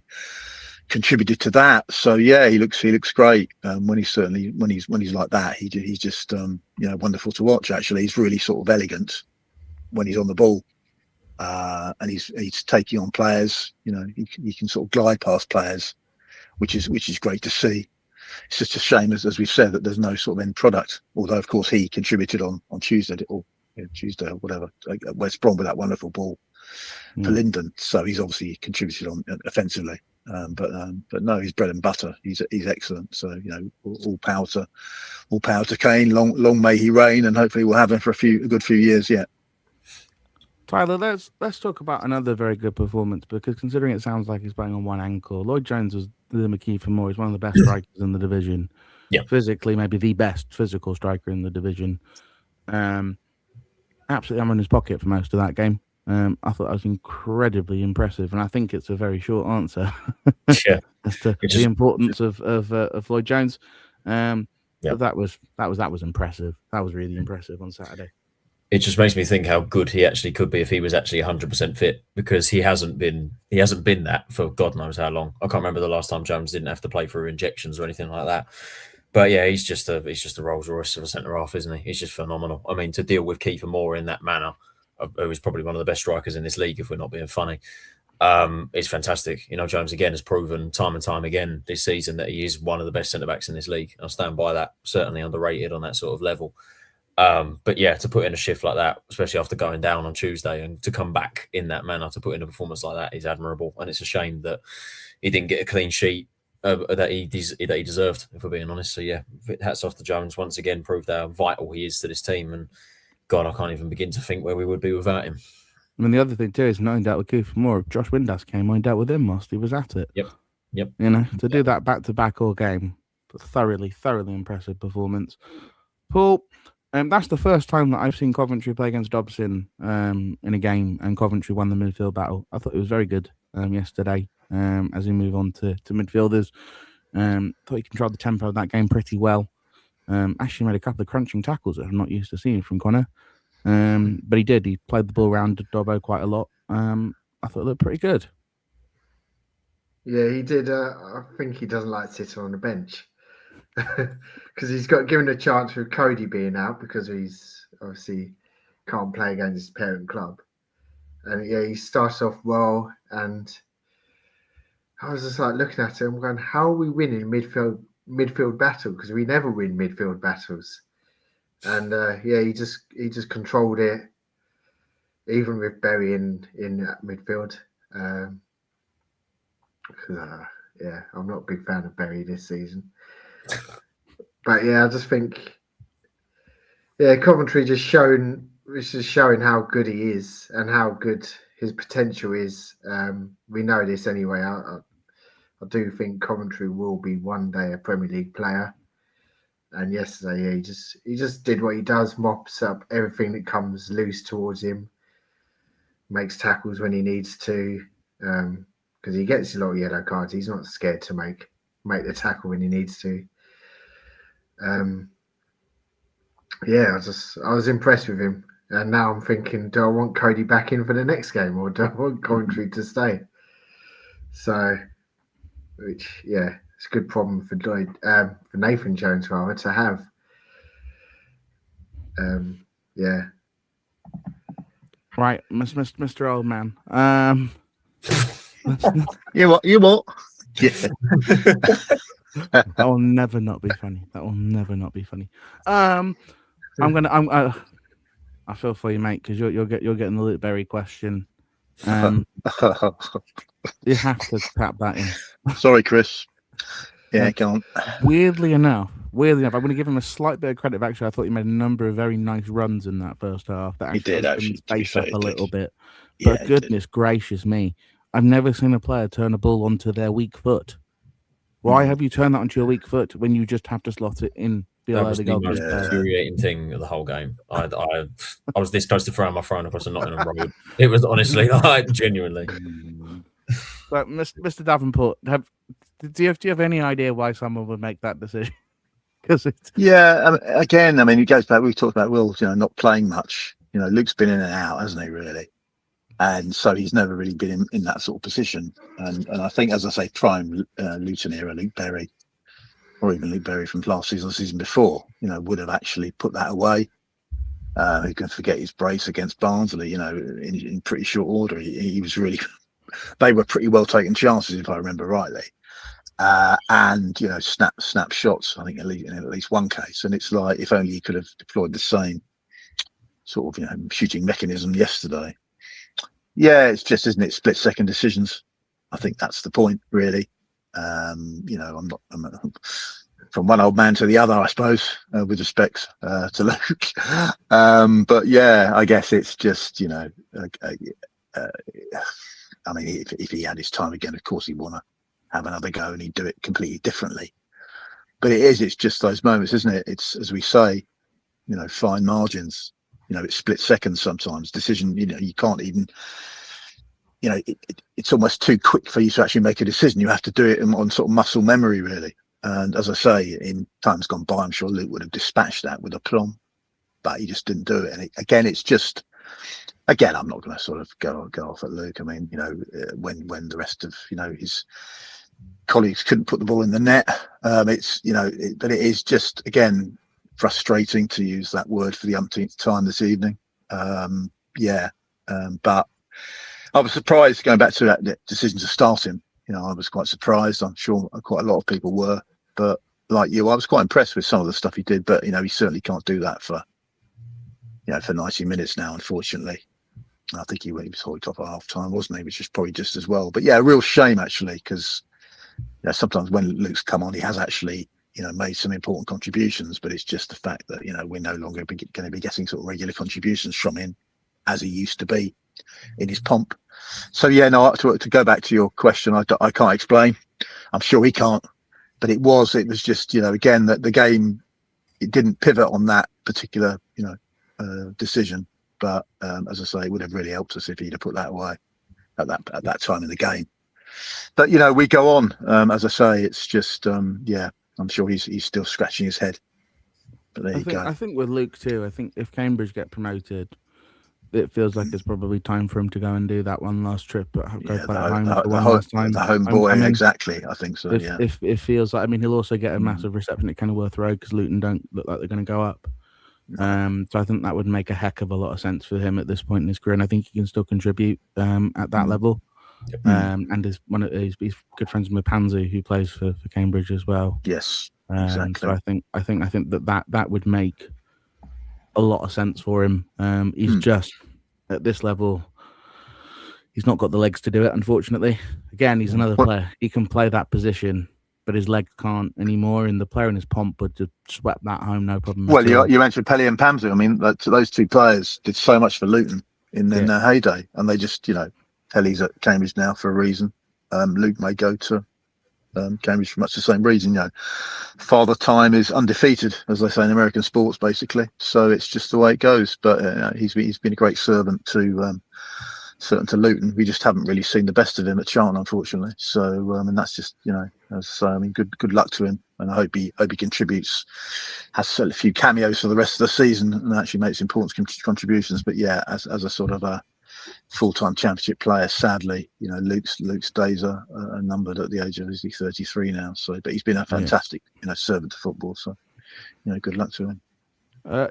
contributed to that. So yeah, he looks great. When he's like that, he's just wonderful to watch. Actually, he's really sort of elegant when he's on the ball, and he's taking on players. He can sort of glide past players, which is great to see. It's just a shame, as we've said, that there's no sort of end product. Although, of course, he contributed on Tuesday or whatever at West Brom with that wonderful ball for Linden. So he's obviously contributed on offensively. But no, he's bread and butter. He's excellent. So all power to Kane. Long may he reign, and hopefully we'll have him for a good few years yet. Tyler, let's talk about another very good performance, because considering it sounds like he's playing on one ankle, Lloyd Jones was the McKee for more. He's one of the best strikers in the division. Yeah, physically, maybe the best physical striker in the division. Absolutely, I'm in his pocket for most of that game. I thought that was incredibly impressive, and I think it's a very short answer yeah. as to the importance of Lloyd Jones. But that was impressive. That was really impressive on Saturday. It just makes me think how good he actually could be if he was actually 100% fit, because he hasn't been that for God knows how long. I can't remember the last time Jones didn't have to play through injections or anything like that. But yeah, he's just a Rolls Royce of a centre half, isn't he? He's just phenomenal. I mean, to deal with Kiefer Moore in that manner, who is probably one of the best strikers in this league, if we're not being funny, it's fantastic. Jones again has proven time and time again this season that he is one of the best centre backs in this league. I'll stand by that. Certainly underrated on that sort of level. But yeah, to put in a shift like that, especially after going down on Tuesday, and to come back in that manner, to put in a performance like that is admirable. And it's a shame that he didn't get a clean sheet that he deserved, if we're being honest. So yeah, hats off to Jones. Once again, proved how vital he is to this team. And God, I can't even begin to think where we would be without him. I mean, the other thing too is not in doubt with Kiefer Moore. If Josh Windass came, I doubt with him whilst he was at it. Yep. Yep. You know, to do that back to back all game, thoroughly impressive performance. Paul, that's the first time that I've seen Coventry play against Dobson in a game, and Coventry won the midfield battle. I thought it was very good yesterday. As we move on to midfielders, thought he controlled the tempo of that game pretty well. Actually made a couple of crunching tackles that I'm not used to seeing from Connor. But he did. He played the ball around Dobbo quite a lot. I thought it looked pretty good. Yeah, he did. I think he doesn't like sitting on the bench because he's got given a chance with Cody being out because he's obviously can't play against his parent club. And yeah, he starts off well. And I was just like looking at him going, how are we winning midfield battle? Because we never win midfield battles. And yeah, he just controlled it, even with Berry in midfield. Yeah, I'm not a big fan of Berry this season. But yeah, I just think, yeah, Coventry just showing how good he is and how good his potential is. We know this anyway. I do think Coventry will be one day a Premier League player. And yesterday, yeah, he just did what he does, mops up everything that comes loose towards him, makes tackles when he needs to, because he gets a lot of yellow cards. He's not scared to make the tackle when he needs to. Yeah, I was impressed with him, and now I'm thinking, do I want Cody back in for the next game, or do I want Coventry to stay? So, which yeah. It's a good problem for for Nathan Jones rather to have. Yeah. Right, Mr. Old Man. You what? Yeah. That will never not be funny. I feel for you, mate, because you're getting the Luke Berry question. You have to tap that in. Sorry, Chris. Yeah, go on. Weirdly enough, I'm going to give him a slight bit of credit. Actually, I thought he made a number of very nice runs in that first half. That he did actually space up a little bit. Yeah, but goodness gracious me, I've never seen a player turn a ball onto their weak foot. Why have you turned that onto your weak foot when you just have to slot it in below that was the most infuriating thing of the whole game. I was this close to throwing my phone across a Nottingham road. It was honestly like genuinely. But Mr. Davenport, do you have any idea why someone would make that decision? Yeah, again, I mean, it goes back. We've talked about Will, not playing much. Luke's been in and out, hasn't he? Really, and so he's never really been in that sort of position. And I think, as I say, prime Luton era Luke Berry, or even Luke Berry from last season or season before, would have actually put that away. Who can forget his brace against Barnsley? In pretty short order, he was really. They were pretty well taken chances, if I remember rightly. And snap shots. I think in at least one case, and it's like if only he could have deployed the same sort of shooting mechanism yesterday. Yeah, it's just, isn't it, split second decisions. I think that's the point, really. I'm from one old man to the other, I suppose, with respect to Luke. But yeah, I guess it's just I mean, if he had his time again, of course he'd want to have another go and he'd do it completely differently. But it's just those moments, isn't it? It's, as we say, fine margins. It's split seconds sometimes. Decision, you can't even, it's almost too quick for you to actually make a decision. You have to do it on sort of muscle memory, really. And as I say, in times gone by, I'm sure Luke would have dispatched that with aplomb, but he just didn't do it. And it's just, again, I'm not going to sort of go off at Luke. I mean, when the rest of his colleagues couldn't put the ball in the net, but it is just, again, frustrating, to use that word for the umpteenth time this evening. But I was surprised, going back to that decision to start him. I was quite surprised. I'm sure quite a lot of people were, but like you, I was quite impressed with some of the stuff he did. But he certainly can't do that for 90 minutes now, unfortunately. I think he was hoiked off at half time, wasn't he? Which is probably just as well. But yeah, a real shame actually, because sometimes when Luke's come on, he has actually made some important contributions. But it's just the fact that we're no longer going to be getting sort of regular contributions from him as he used to be in his pomp. So yeah, no. To go back to your question, I can't explain. I'm sure he can't. But it was just, again, that the game, it didn't pivot on that particular, decision. But as I say, it would have really helped us if he'd have put that away at that time in the game. But we go on. As I say, it's just I'm sure he's still scratching his head. But there you go. I think with Luke too. I think if Cambridge get promoted, it feels like it's probably time for him to go and do that one last trip. But go play at home for one last time. The home boy, exactly. I think so. If it feels like, he'll also get a massive reception at Kenilworth Road because Luton don't look like they're going to go up. So I think that would make a heck of a lot of sense for him at this point in his career, and I think he can still contribute at that level. Yep. And he's good friends with Panzu, who plays for Cambridge as well. Yes, exactly. So I think that would make a lot of sense for him. He's just at this level. He's not got the legs to do it, unfortunately. Again, he's another player. He can play that position, but his legs can't anymore. And the player in his pomp would have swept that home, no problem. Well, you mentioned Pelly and Panzu. I mean, those two players did so much for Luton in their heyday, and they just, Pelly's at Cambridge now for a reason. Luke may go to Cambridge for much the same reason. Father Time is undefeated, as they say in American sports, basically. So it's just the way it goes. But he's been a great servant to Luton. We just haven't really seen the best of him at Charlton, unfortunately. So and that's just good luck to him, and I hope he contributes, has a few cameos for the rest of the season, and actually makes important contributions. But as a sort of a full-time championship player, sadly, Luke's days are numbered at the age of 33 now. So, but he's been a fantastic servant to football. So, good luck to him.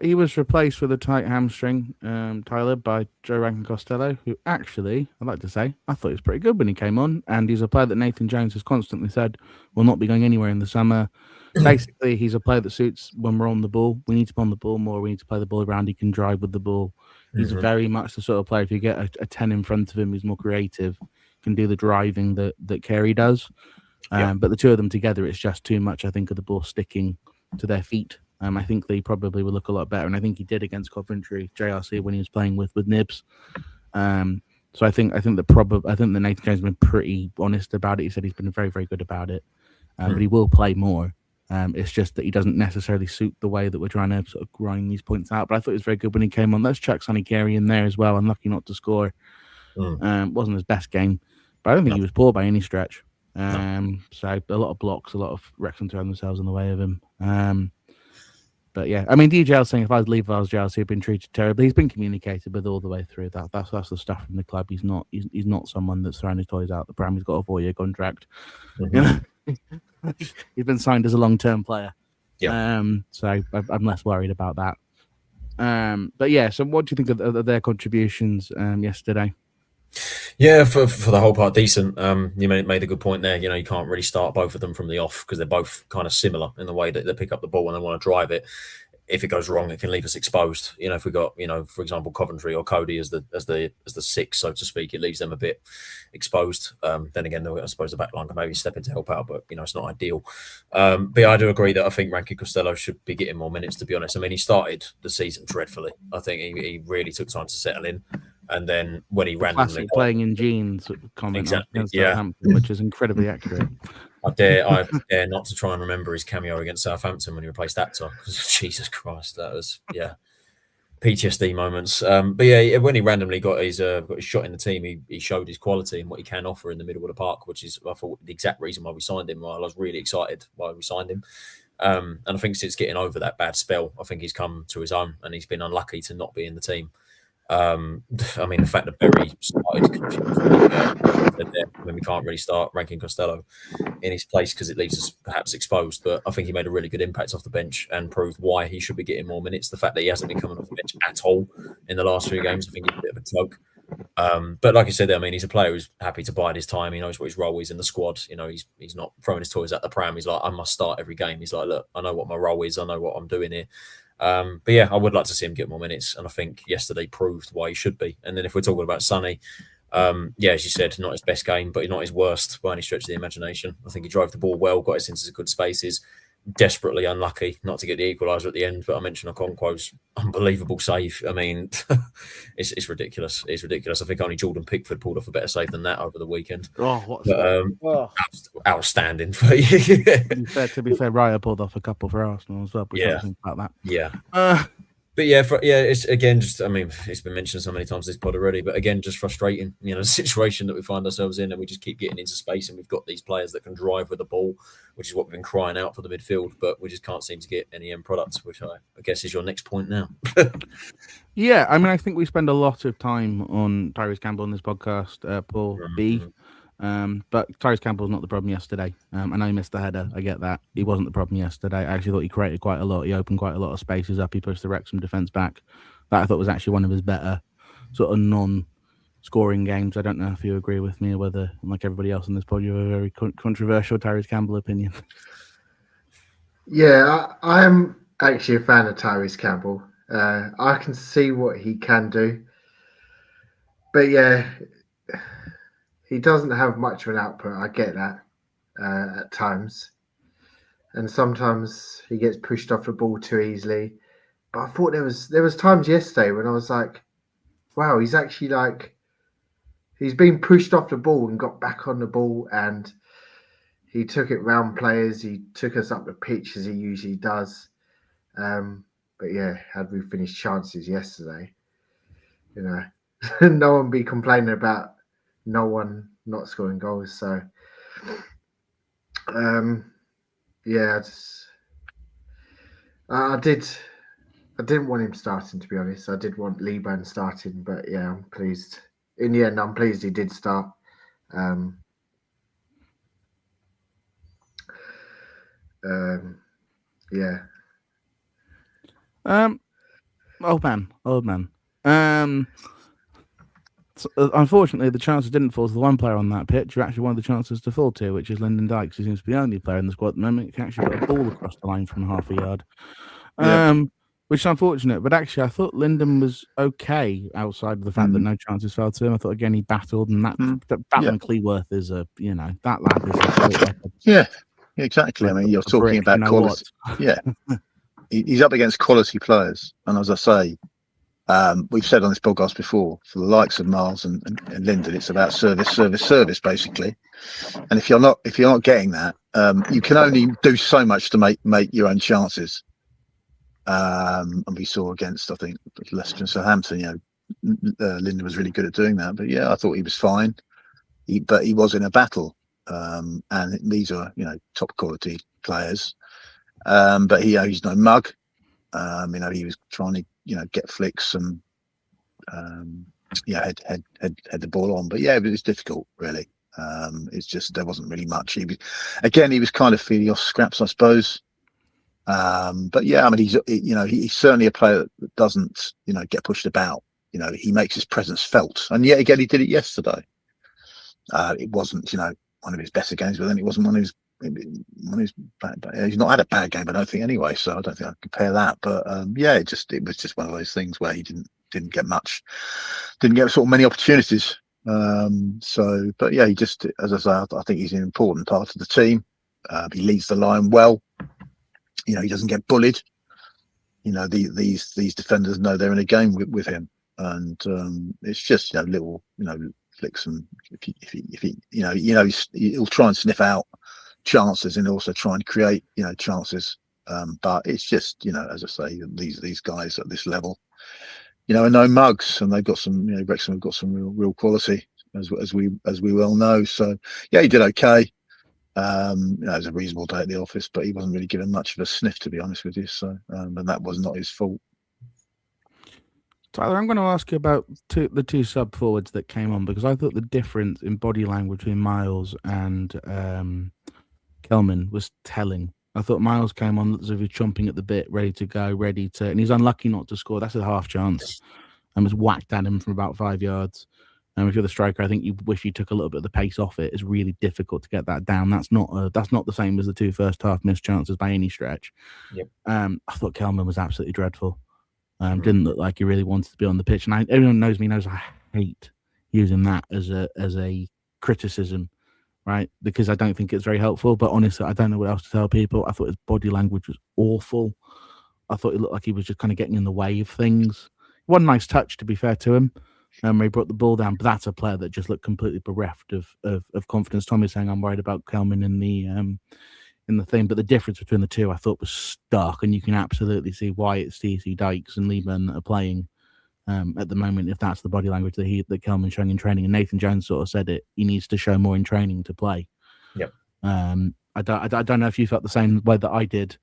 He was replaced with a tight hamstring, Tyler, by Joe Rankin-Costello, who actually, I'd like to say, I thought he was pretty good when he came on. And he's a player that Nathan Jones has constantly said will not be going anywhere in the summer. Basically, he's a player that suits when we're on the ball. We need to be on the ball more. We need to play the ball around. He can drive with the ball. He's very much the sort of player, if you get a 10 in front of him who's more creative, can do the driving that Carey does. But the two of them together, it's just too much, I think, of the ball sticking to their feet. I think they probably will look a lot better, and I think he did against Coventry JRC when he was playing with Nibs. So I think that Nathan Jones has been pretty honest about it. He said he's been very, very good about it, but he will play more. It's just that he doesn't necessarily suit the way that we're trying to sort of grind these points out. But I thought it was very good when he came on. Let's chuck Sonny Carey in there as well. Unlucky not to score. Wasn't his best game, but I don't think he was poor by any stretch. So a lot of blocks, a lot of Wrexham throwing themselves in the way of him. But DJL saying if I was JLC, he'd been treated terribly. He's been communicated with all the way through. That's the stuff from the club. He's not someone that's throwing his toys out the pram. He's got a 4-year contract. He's been signed as a long-term player. So I'm less worried about that. So what do you think of their contributions yesterday? Yeah, for the whole part, decent. You made a good point there. You can't really start both of them from the off because they're both kind of similar in the way that they pick up the ball and they want to drive it. If it goes wrong, it can leave us exposed. If we got, for example, Coventry or Cody as the 6, so to speak, it leaves them a bit exposed. Then again, I suppose the back line can maybe step in to help out, but it's not ideal. But I do agree that I think Rankin-Costello should be getting more minutes. To be honest, he started the season dreadfully. I think he really took time to settle in. And then when he randomly playing in jeans comment against Southampton, which is incredibly accurate. I dare not to try and remember his cameo against Southampton when he replaced Actor. Jesus Christ, that was PTSD moments. But when he randomly got his shot in the team, he showed his quality and what he can offer in the middle of the park, which is I thought the exact reason why we signed him. I was really excited why we signed him. And I think since getting over that bad spell, I think he's come to his own and he's been unlucky to not be in the team. The fact that Berry started when we can't really start Rankin-Costello in his place because it leaves us perhaps exposed, but I think he made a really good impact off the bench and proved why he should be getting more minutes. The fact that he hasn't been coming off the bench at all in the last few games, I think he's a bit of a joke. But like I said, he's a player who's happy to bide his time. He knows what his role is in the squad. He's not throwing his toys at the pram. He's like, I must start every game. He's like, look, I know what my role is. I know what I'm doing here. I would like to see him get more minutes, and I think yesterday proved why he should be. And then if we're talking about Sonny, as you said, not his best game, but not his worst by any stretch of the imagination. I think he drove the ball well, got us into good spaces, desperately unlucky not to get the equaliser at the end. But I mentioned Okonkwo's unbelievable save. I mean, it's ridiculous. It's ridiculous. I think only Jordan Pickford pulled off a better save than that over the weekend. Oh, what's But, outstanding for you. to be fair, Raya pulled off a couple for Arsenal as well. But Yeah. think about that. Yeah. But it's again just. I mean, it's been mentioned so many times this pod already, but again, just frustrating. The situation that we find ourselves in, and we just keep getting into space, and we've got these players that can drive with the ball, which is what we've been crying out for the midfield, but we just can't seem to get any end products, which I guess is your next point now. Yeah, I mean, I think we spend a lot of time on Tyrese Campbell in this podcast, Paul B. But Tyrese Campbell's not the problem yesterday. I know he missed the header. I get that. He wasn't the problem yesterday. I actually thought he created quite a lot. He opened quite a lot of spaces up. He pushed the Wrexham defence back. That I thought was actually one of his better sort of non-scoring games. I don't know if you agree with me or whether, like everybody else in this pod, you have a very controversial Tyrese Campbell opinion. Yeah, I'm actually a fan of Tyrese Campbell. I can see what he can do. But yeah, he doesn't have much of an output. I get that at times. And sometimes he gets pushed off the ball too easily. But I thought there was times yesterday when I was like, wow, he's actually he's been pushed off the ball and got back on the ball, and he took it round players. He took us up the pitch as he usually does. But yeah, had we finished chances yesterday, no one be complaining about no one not scoring goals. So, yeah, I didn't want him starting, to be honest. I did want Liban starting, but yeah, I'm pleased. In the end, I'm pleased he did start. Yeah. Old man. So, unfortunately, the chances didn't fall to the one player on that pitch who actually wanted the chances to fall to, which is Lyndon Dykes, who seems to be the only player in the squad at the moment who can actually get a ball across the line from half a yard. Which is unfortunate, but actually I thought Lyndon was okay outside of the fact that no chances fell to him. I thought again he battled, and that Batman Cleworth is that lad is yeah, exactly. I mean, you're talking about quality. Yeah, he's up against quality players, and as I say, we've said on this podcast before, for the likes of Miles and Lyndon, it's about service, basically. And if you're not getting that, you can only do so much to make your own chances. And we saw against, I think, Leicester and Southampton, Lyndon was really good at doing that. But yeah, I thought he was fine. But he was in a battle. And these are, top quality players. But he's no mug. He was trying to, get flicks and, had the ball on. But yeah, it was difficult, really. It's just there wasn't really much. He was kind of feeding off scraps, I suppose. But yeah, I mean, he's certainly a player that doesn't, get pushed about. He makes his presence felt, and yet again, he did it yesterday. It wasn't, one of his better games, but then it wasn't one of his bad. He's not had a bad game, I don't think, anyway. So I don't think I can compare that. But it was just one of those things where he didn't get sort of many opportunities. But yeah, he just, as I say, I think he's an important part of the team. He leads the line well. He doesn't get bullied. These defenders know they're in a game with him, and it's just little flicks, and if he he'll try and sniff out chances and also try and create chances. But it's just as I say, these guys at this level, are no mugs, and they've got some. Wrexham have got some real quality, as we well know. So yeah, he did okay. It was a reasonable day at the office, but he wasn't really given much of a sniff, to be honest with you. So, and that was not his fault. Tyler, I'm going to ask you about the two sub forwards that came on, because I thought the difference in body language between Miles and Kelman was telling. I thought Miles came on as if he was chomping at the bit, ready to go, and he's unlucky not to score. That's a half chance, and was whacked at him from about 5 yards. If you're the striker, I think you wish you took a little bit of the pace off it. It's really difficult to get that down. That's not the same as the two first half missed chances by any stretch. Yep. I thought Kelman was absolutely dreadful. Didn't look like he really wanted to be on the pitch. And everyone knows me knows I hate using that as a criticism right? Because I don't think it's very helpful. But honestly, I don't know what else to tell people. I thought his body language was awful. I thought it looked like he was just kind of getting in the way of things. One nice touch, to be fair to him, where he brought the ball down. But that's a player that just looked completely bereft of confidence. Tommy's saying I'm worried about Kelman in the thing, but the difference between the two I thought was stark, and you can absolutely see why it's TC Dykes and Lieberman that are playing at the moment, if that's the body language that Kelman's showing in training. And Nathan Jones sort of said it, he needs to show more in training to play. Yep. I don't know if you felt the same way that I did,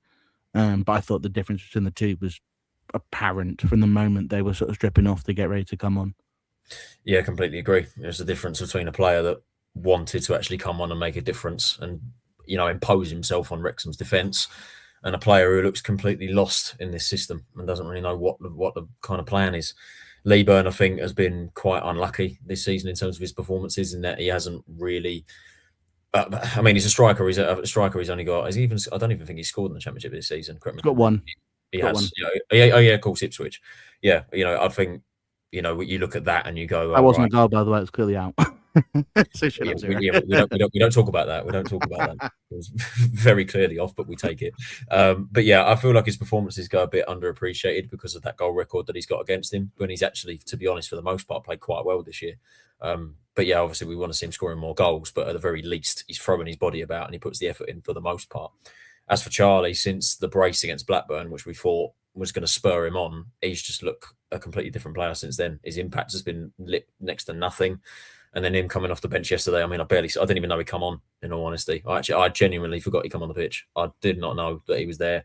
but I thought the difference between the two was apparent from the moment they were sort of stripping off to get ready to come on. Yeah, completely agree. There's a difference between a player that wanted to actually come on and make a difference and, you know, impose himself on Wrexham's defence, and a player who looks completely lost in this system and doesn't really know what the kind of plan is. Lieberman, I think, has been quite unlucky this season in terms of his performances, in that he hasn't really. I mean, he's a striker. He's a striker. He's only got. I don't even think he's scored in the Championship this season. Correct me. Got one. He has. You know, of course, Ipswich. Yeah, you know, I think, you know, you look at that and you go, that wasn't a goal, by the way. It's clearly out. So we don't talk about that. We don't talk about that. It was very clearly off, but we take it. But yeah, I feel like his performances go a bit underappreciated because of that goal record that he's got against him. When he's actually, to be honest, for the most part, played quite well this year. But yeah, obviously we want to see him scoring more goals. But at the very least, he's throwing his body about and he puts the effort in for the most part. As for Charlie, since the brace against Blackburn, which we thought was going to spur him on, he's just looked a completely different player since then. His impact has been next to nothing. And then him coming off the bench yesterday, I mean, I didn't even know he'd come on, in all honesty. I genuinely forgot he'd come on the pitch. I did not know that he was there.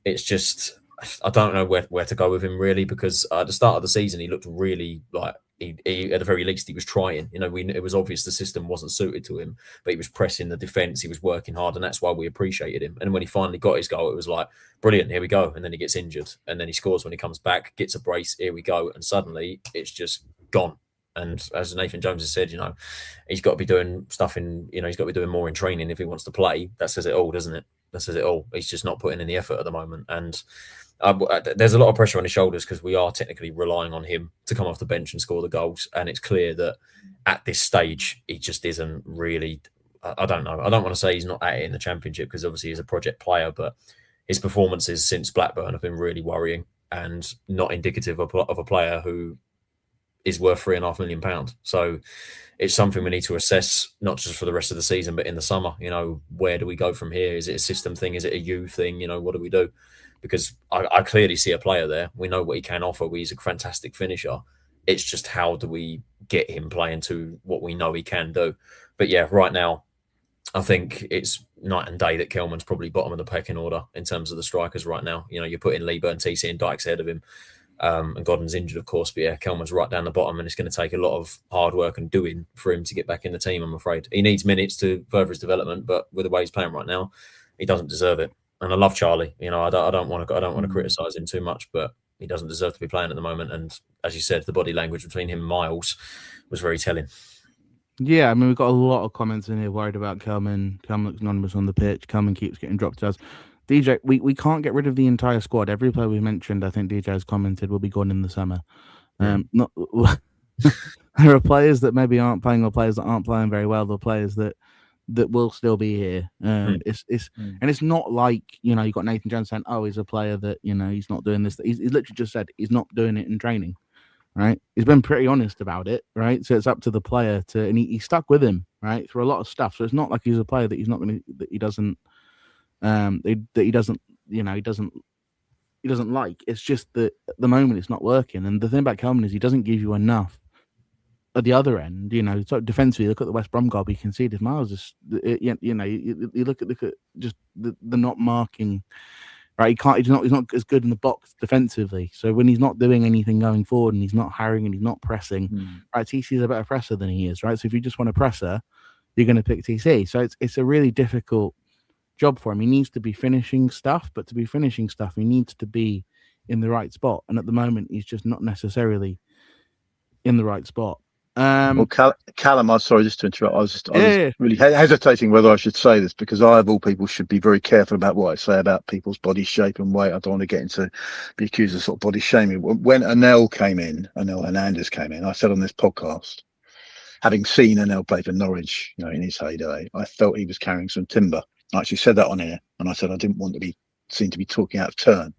It's just, I don't know where to go with him, really, because at the start of the season, he looked really like, he at the very least, he was trying. You know, it was obvious the system wasn't suited to him, but he was pressing the defence, he was working hard, and that's why we appreciated him. And when he finally got his goal, it was like, brilliant, here we go. And then he gets injured, and then he scores when he comes back, gets a brace, here we go. And suddenly, it's just gone. And as Nathan Jones has said, you know, he's got to be doing stuff he's got to be doing more in training if he wants to play. That says it all, doesn't it? That says it all. He's just not putting in the effort at the moment. And there's a lot of pressure on his shoulders because we are technically relying on him to come off the bench and score the goals. And it's clear that at this stage, he just isn't really, I don't know. I don't want to say he's not at it in the Championship because obviously he's a project player, but his performances since Blackburn have been really worrying and not indicative of a player who is worth £3.5 million. So it's something we need to assess, not just for the rest of the season, but in the summer. You know, where do we go from here? Is it a system thing? Is it a youth thing? You know, what do we do? Because I clearly see a player there. We know what he can offer. He's a fantastic finisher. It's just how do we get him playing to what we know he can do? But yeah, right now, I think it's night and day that Kelman's probably bottom of the pecking order in terms of the strikers right now. You know, you're putting Lieberman, TC and Dykes ahead of him. And Godden's injured, of course, but yeah, Kelman's right down the bottom, and it's going to take a lot of hard work and doing for him to get back in the team. I'm afraid he needs minutes to further his development, but with the way he's playing right now, he doesn't deserve it. And I love Charlie. You know, I don't want to criticise him too much, but he doesn't deserve to be playing at the moment. And as you said, the body language between him and Miles was very telling. Yeah, I mean, we've got a lot of comments in here worried about Kelman. Kelman looks anonymous on the pitch. Kelman keeps getting dropped to us. DJ, we can't get rid of the entire squad. Every player we mentioned, I think DJ has commented, will be gone in the summer. There are players that maybe aren't playing, or players that aren't playing very well. There are players that will still be here. And it's not like, you know, you got Nathan Jones saying, "Oh, he's a player that, you know, he's not doing this." He's literally just said he's not doing it in training. Right? He's been pretty honest about it. Right? So it's up to the player to, and he stuck with him right through a lot of stuff. So it's not like he's a player that he's not going to, that he doesn't. He doesn't like. It's just that at the moment it's not working. And the thing about Kelman is he doesn't give you enough at the other end. You know, so defensively, look at the West Brom goal he conceded. Miles is, you look at just the not marking. Right, he's not as good in the box defensively. So when he's not doing anything going forward and he's not harrying and he's not pressing, right, TC is a better presser than he is. Right, so if you just want a presser, you're going to pick TC. So it's a really difficult job for him. He needs to be finishing stuff, but to be finishing stuff, he needs to be in the right spot. And at the moment, he's just not necessarily in the right spot. Well, Callum, I'm sorry just to interrupt. I was really hesitating whether I should say this because I, of all people, should be very careful about what I say about people's body shape and weight. I don't want to get into be accused of sort of body shaming. When Anel Hernandez came in, I said on this podcast, having seen Enel play for Norwich, in his heyday, I felt he was carrying some timber. I actually said that on air, and I said I didn't want to be seen to be talking out of turn.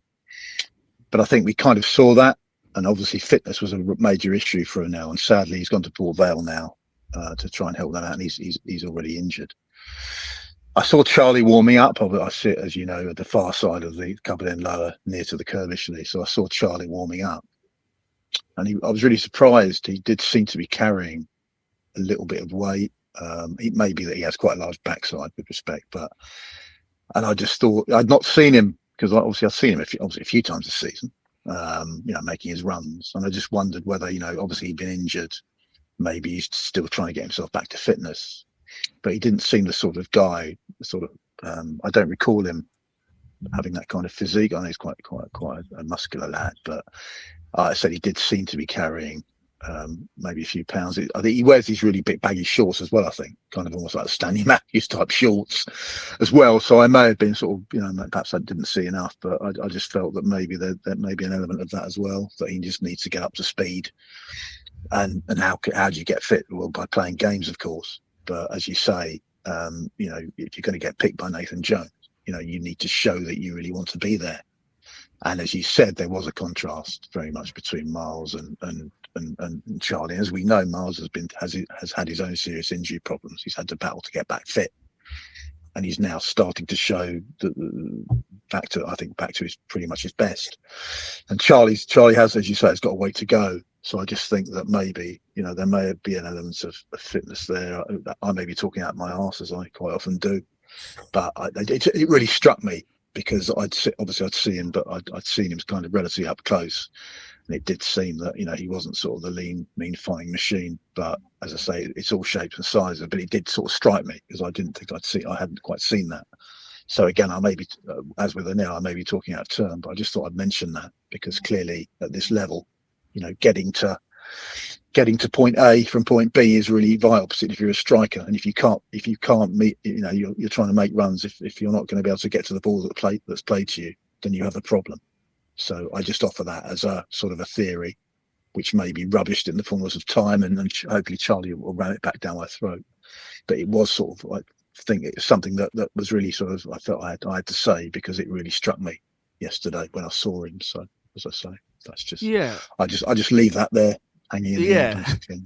But I think we kind of saw that, and obviously fitness was a major issue for Enel, and sadly he's gone to Port Vale now to try and help that out, and he's already injured. I saw Charlie warming up. I sit, as you know, at the far side of the cupboard end lower, near to the curve initially. So I saw Charlie warming up, and I was really surprised. He did seem to be carrying a little bit of weight. It may be that he has quite a large backside, with respect, and I just thought I'd not seen him, because obviously I've seen him a few times this season, making his runs, and I just wondered whether, obviously he'd been injured, maybe he's still trying to get himself back to fitness. But he didn't seem the sort of guy. I don't recall him having that kind of physique. I know he's quite a muscular lad, but I said he did seem to be carrying maybe a few pounds. I think he wears these really big baggy shorts as well. I think kind of almost like Stanley Matthews type shorts as well. So I may have been sort of, perhaps I didn't see enough, but I just felt that maybe there may be an element of that as well, that he just needs to get up to speed. And how do you get fit? Well, by playing games, of course. But as you say, if you're going to get picked by Nathan Jones, you need to show that you really want to be there. And as you said, there was a contrast very much between Miles and Charlie. As we know, Miles has had his own serious injury problems. He's had to battle to get back fit, and he's now starting to show back to his pretty much his best. And Charlie has, as you say, has got a way to go. So I just think that maybe, there may be an element of fitness there. I may be talking out my arse, as I quite often do, but it really struck me, because I'd see him, but I'd seen him kind of relatively up close, and it did seem that he wasn't sort of the lean, mean fighting machine. But as I say, it's all shapes and sizes. But it did sort of strike me, because I didn't think I hadn't quite seen that. So again, I may be, as with Enel, I may be talking out of turn, but I just thought I'd mention that, because clearly at this level, getting to point A from point B is really vital, particularly if you're a striker. And if you can't meet, you're trying to make runs. If you're not going to be able to get to the ball that's played to you, then you have a problem. So I just offer that as a sort of a theory, which may be rubbished in the fullness of time, and hopefully Charlie will ram it back down my throat. But it was sort of, I think it's something that was really sort of, I felt I had to say, because it really struck me yesterday when I saw him. So as I say, that's just, I just leave that there hanging in the air, basically.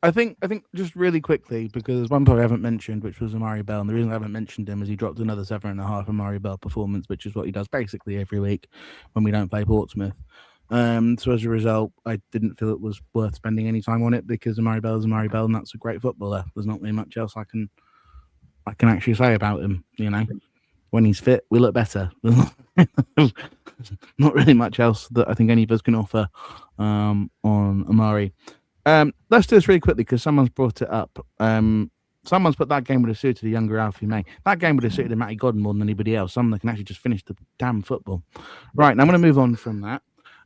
I think just really quickly, because one player I haven't mentioned, which was Amari Bell, and the reason I haven't mentioned him is he dropped another 7.5 Amari Bell performance, which is what he does basically every week when we don't play Portsmouth. So as a result, I didn't feel it was worth spending any time on it, because Amari Bell is Amari Bell, and that's a great footballer. There's not really much else I can actually say about him. When he's fit, we look better. Not really much else that I think any of us can offer on Amari. Let's do this really quickly, because someone's brought it up. Someone's put that game would have suited a younger Alfie May. That game would have suited a Matty Godden more than anybody else. Someone that can actually just finish the damn football. Right, now I'm going to move on from that,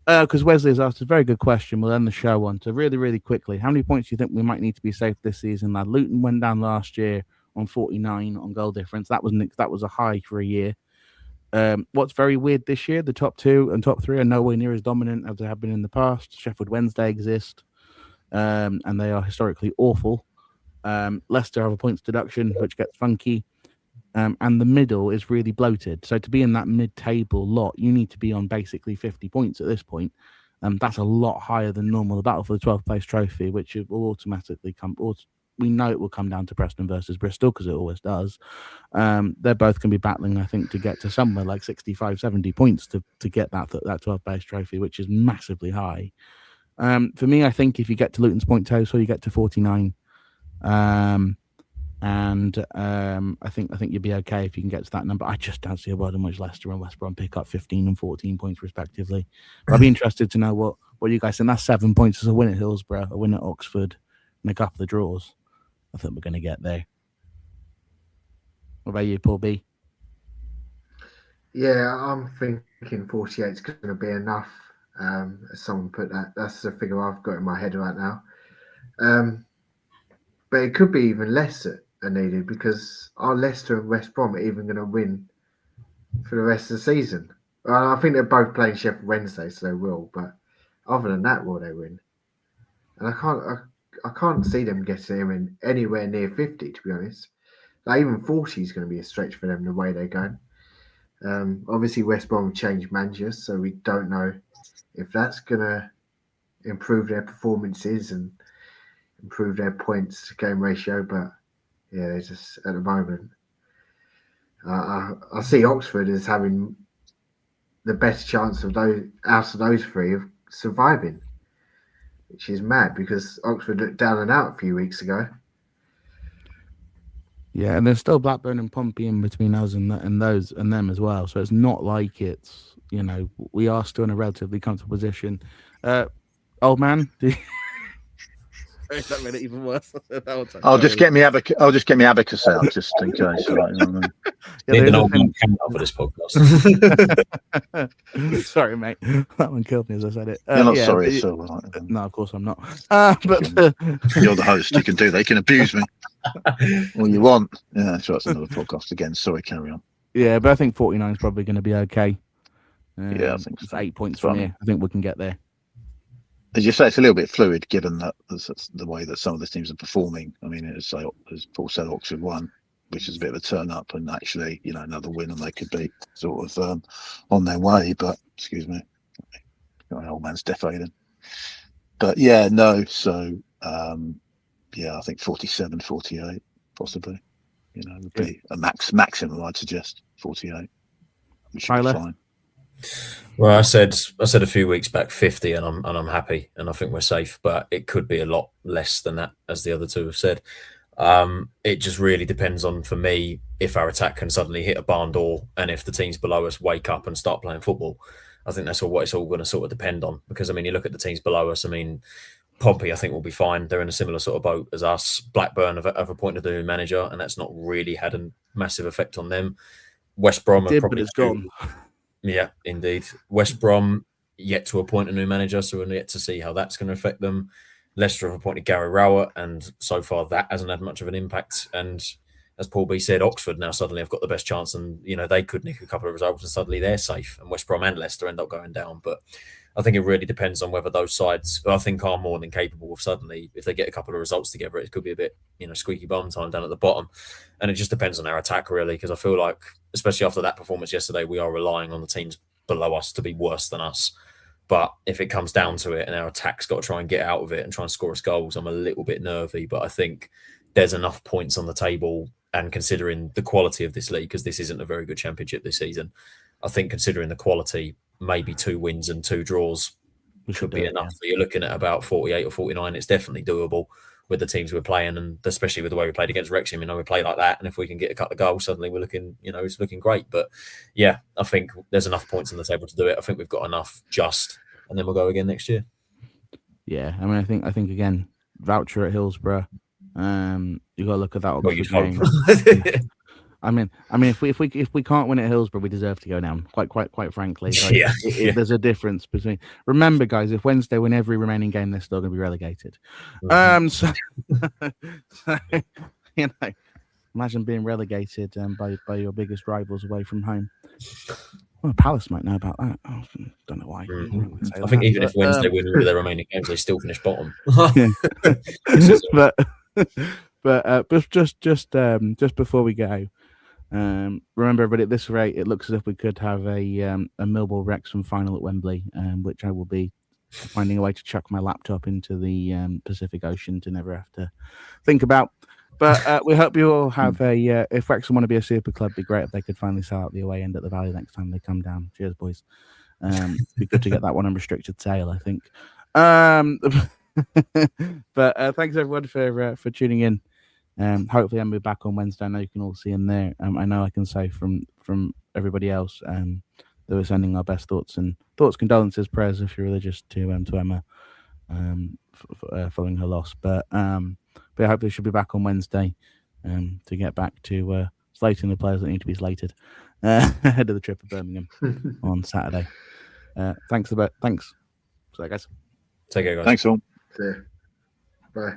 because Wesley has asked a very good question. We'll end the show on. So really, really quickly, how many points do you think we might need to be safe this season, lad? Luton went down last year on 49 on goal difference. That was a high for a year. What's very weird this year, the top 2 and top 3 are nowhere near as dominant as they have been in the past. Sheffield Wednesday exist, and they are historically awful. Leicester have a points deduction, which gets funky, and the middle is really bloated. So to be in that mid-table lot, you need to be on basically 50 points at this point. That's a lot higher than normal. The battle for the 12th place trophy, which will automatically come. We know it will come down to Preston versus Bristol, because it always does. They're both going to be battling, I think, to get to somewhere like 65, 70 points to get that 12th place trophy, which is massively high. For me, I think if you get to Luton's point total, you get to 49. I think you'll be okay if you can get to that number. I just don't see a world in which Leicester and West Brom pick up 15 and 14 points respectively. But I'd be interested to know what you guys think. That's 7 points as a win at Hillsborough, a win at Oxford, and a couple of draws. I think we're going to get there. What about you, Paul B? Yeah, I'm thinking 48 is going to be enough. As someone put that, that's the figure I've got in my head right now. But it could be even less are needed, because are Leicester and West Brom even going to win for the rest of the season? I think they're both playing Sheffield Wednesday, so they will. But other than that, will they win? And I can't see them getting anywhere near 50, to be honest. Like even 40 is going to be a stretch for them the way they're going. Obviously, West Brom changed managers, so we don't know if that's going to improve their performances and improve their points to game ratio. But yeah, they just at the moment, I see Oxford as having the best chance of those out of those three of surviving, which is mad because Oxford looked down and out a few weeks ago. Yeah, and there's still Blackburn and Pompey in between us and those and them as well. So it's not like it's, we are still in a relatively comfortable position. Old man, that made it even worse. I'll just get me abacus out just in case. Right, you know what I mean? Need an old man camera for this podcast. Sorry, mate. That one killed me as I said it. You're not sorry, it's all right. No, of course I'm not. But you're the host. You can do that. You can abuse me all you want. Yeah, so that's another podcast again. Sorry, carry on. Yeah, but I think 49 is probably going to be okay. Yeah, I think it's 8 points from here. I think we can get there. As you say, it's a little bit fluid given that that's the way that some of the teams are performing. I mean, as Paul said, Oxford won, which is a bit of a turn up, and actually, another win, and they could be sort of on their way. But excuse me, got an old man's defo then. But yeah, no. So I think 47, 48 possibly. Would be a maximum. I'd suggest 48. Which should be fine. Well, I said a few weeks back 50, and I'm happy, and I think we're safe. But it could be a lot less than that, as the other two have said. It just really depends on, for me, if our attack can suddenly hit a barn door, and if the teams below us wake up and start playing football. I think that's what it's all going to sort of depend on. Because you look at the teams below us. Pompey, I think, will be fine. They're in a similar sort of boat as us. Blackburn have appointed a new manager, and that's not really had a massive effect on them. West Brom are probably gone. Yeah, indeed. West Brom yet to appoint a new manager, so we're yet to see how that's going to affect them. Leicester have appointed Gary Rowett, and so far that hasn't had much of an impact. And as Paul B said, Oxford now suddenly have got the best chance, and they could nick a couple of results, and suddenly they're safe. And West Brom and Leicester end up going down. But I think it really depends on whether those sides, who I think are more than capable of suddenly, if they get a couple of results together, it could be a bit, squeaky bum time down at the bottom. And it just depends on our attack, really, because I feel like, especially after that performance yesterday, we are relying on the teams below us to be worse than us. But if it comes down to it and our attack's got to try and get out of it and try and score us goals, I'm a little bit nervy. But I think there's enough points on the table, and considering the quality of this league, because this isn't a very good championship this season, I think considering the quality, maybe 2 wins and 2 draws should be enough. So you're looking at about 48 or 49. It's definitely doable with the teams we're playing, and especially with the way we played against Wrexham. We play like that, and if we can get a couple of goals, suddenly we're looking, it's looking great. But yeah, I think there's enough points on the table to do it. I think we've got enough, and then we'll go again next year. Yeah, I think again, voucher at Hillsborough. You got to look at that Oxford game. If we can't win at Hillsborough, we deserve to go down. Quite frankly, there's a difference between. Remember, guys, if Wednesday win every remaining game, they're still going to be relegated. Imagine being relegated by your biggest rivals away from home. Well, Palace might know about that. I don't know why. I think even if Wednesday win all their remaining games, they still finish bottom. but just before we go. Remember, everybody, at this rate, it looks as if we could have a Millwall Wrexham final at Wembley, which I will be finding a way to chuck my laptop into the Pacific Ocean to never have to think about. But we hope you all have if Wrexham want to be a super club, it'd be great if they could finally sell out the away end at the Valley next time they come down. Cheers, boys. Be good to get that one on restricted sale, I think. But thanks everyone for tuning in. Hopefully I'll be back on Wednesday. I know you can all see him there. I know I can say from everybody else that we're sending our best thoughts, condolences, prayers if you're religious to Emma following her loss. But hopefully she'll be back on Wednesday to get back to slating the players that need to be slated ahead of the trip to Birmingham on Saturday. Thanks. So guys. Take care, guys. Thanks all. See you. Bye.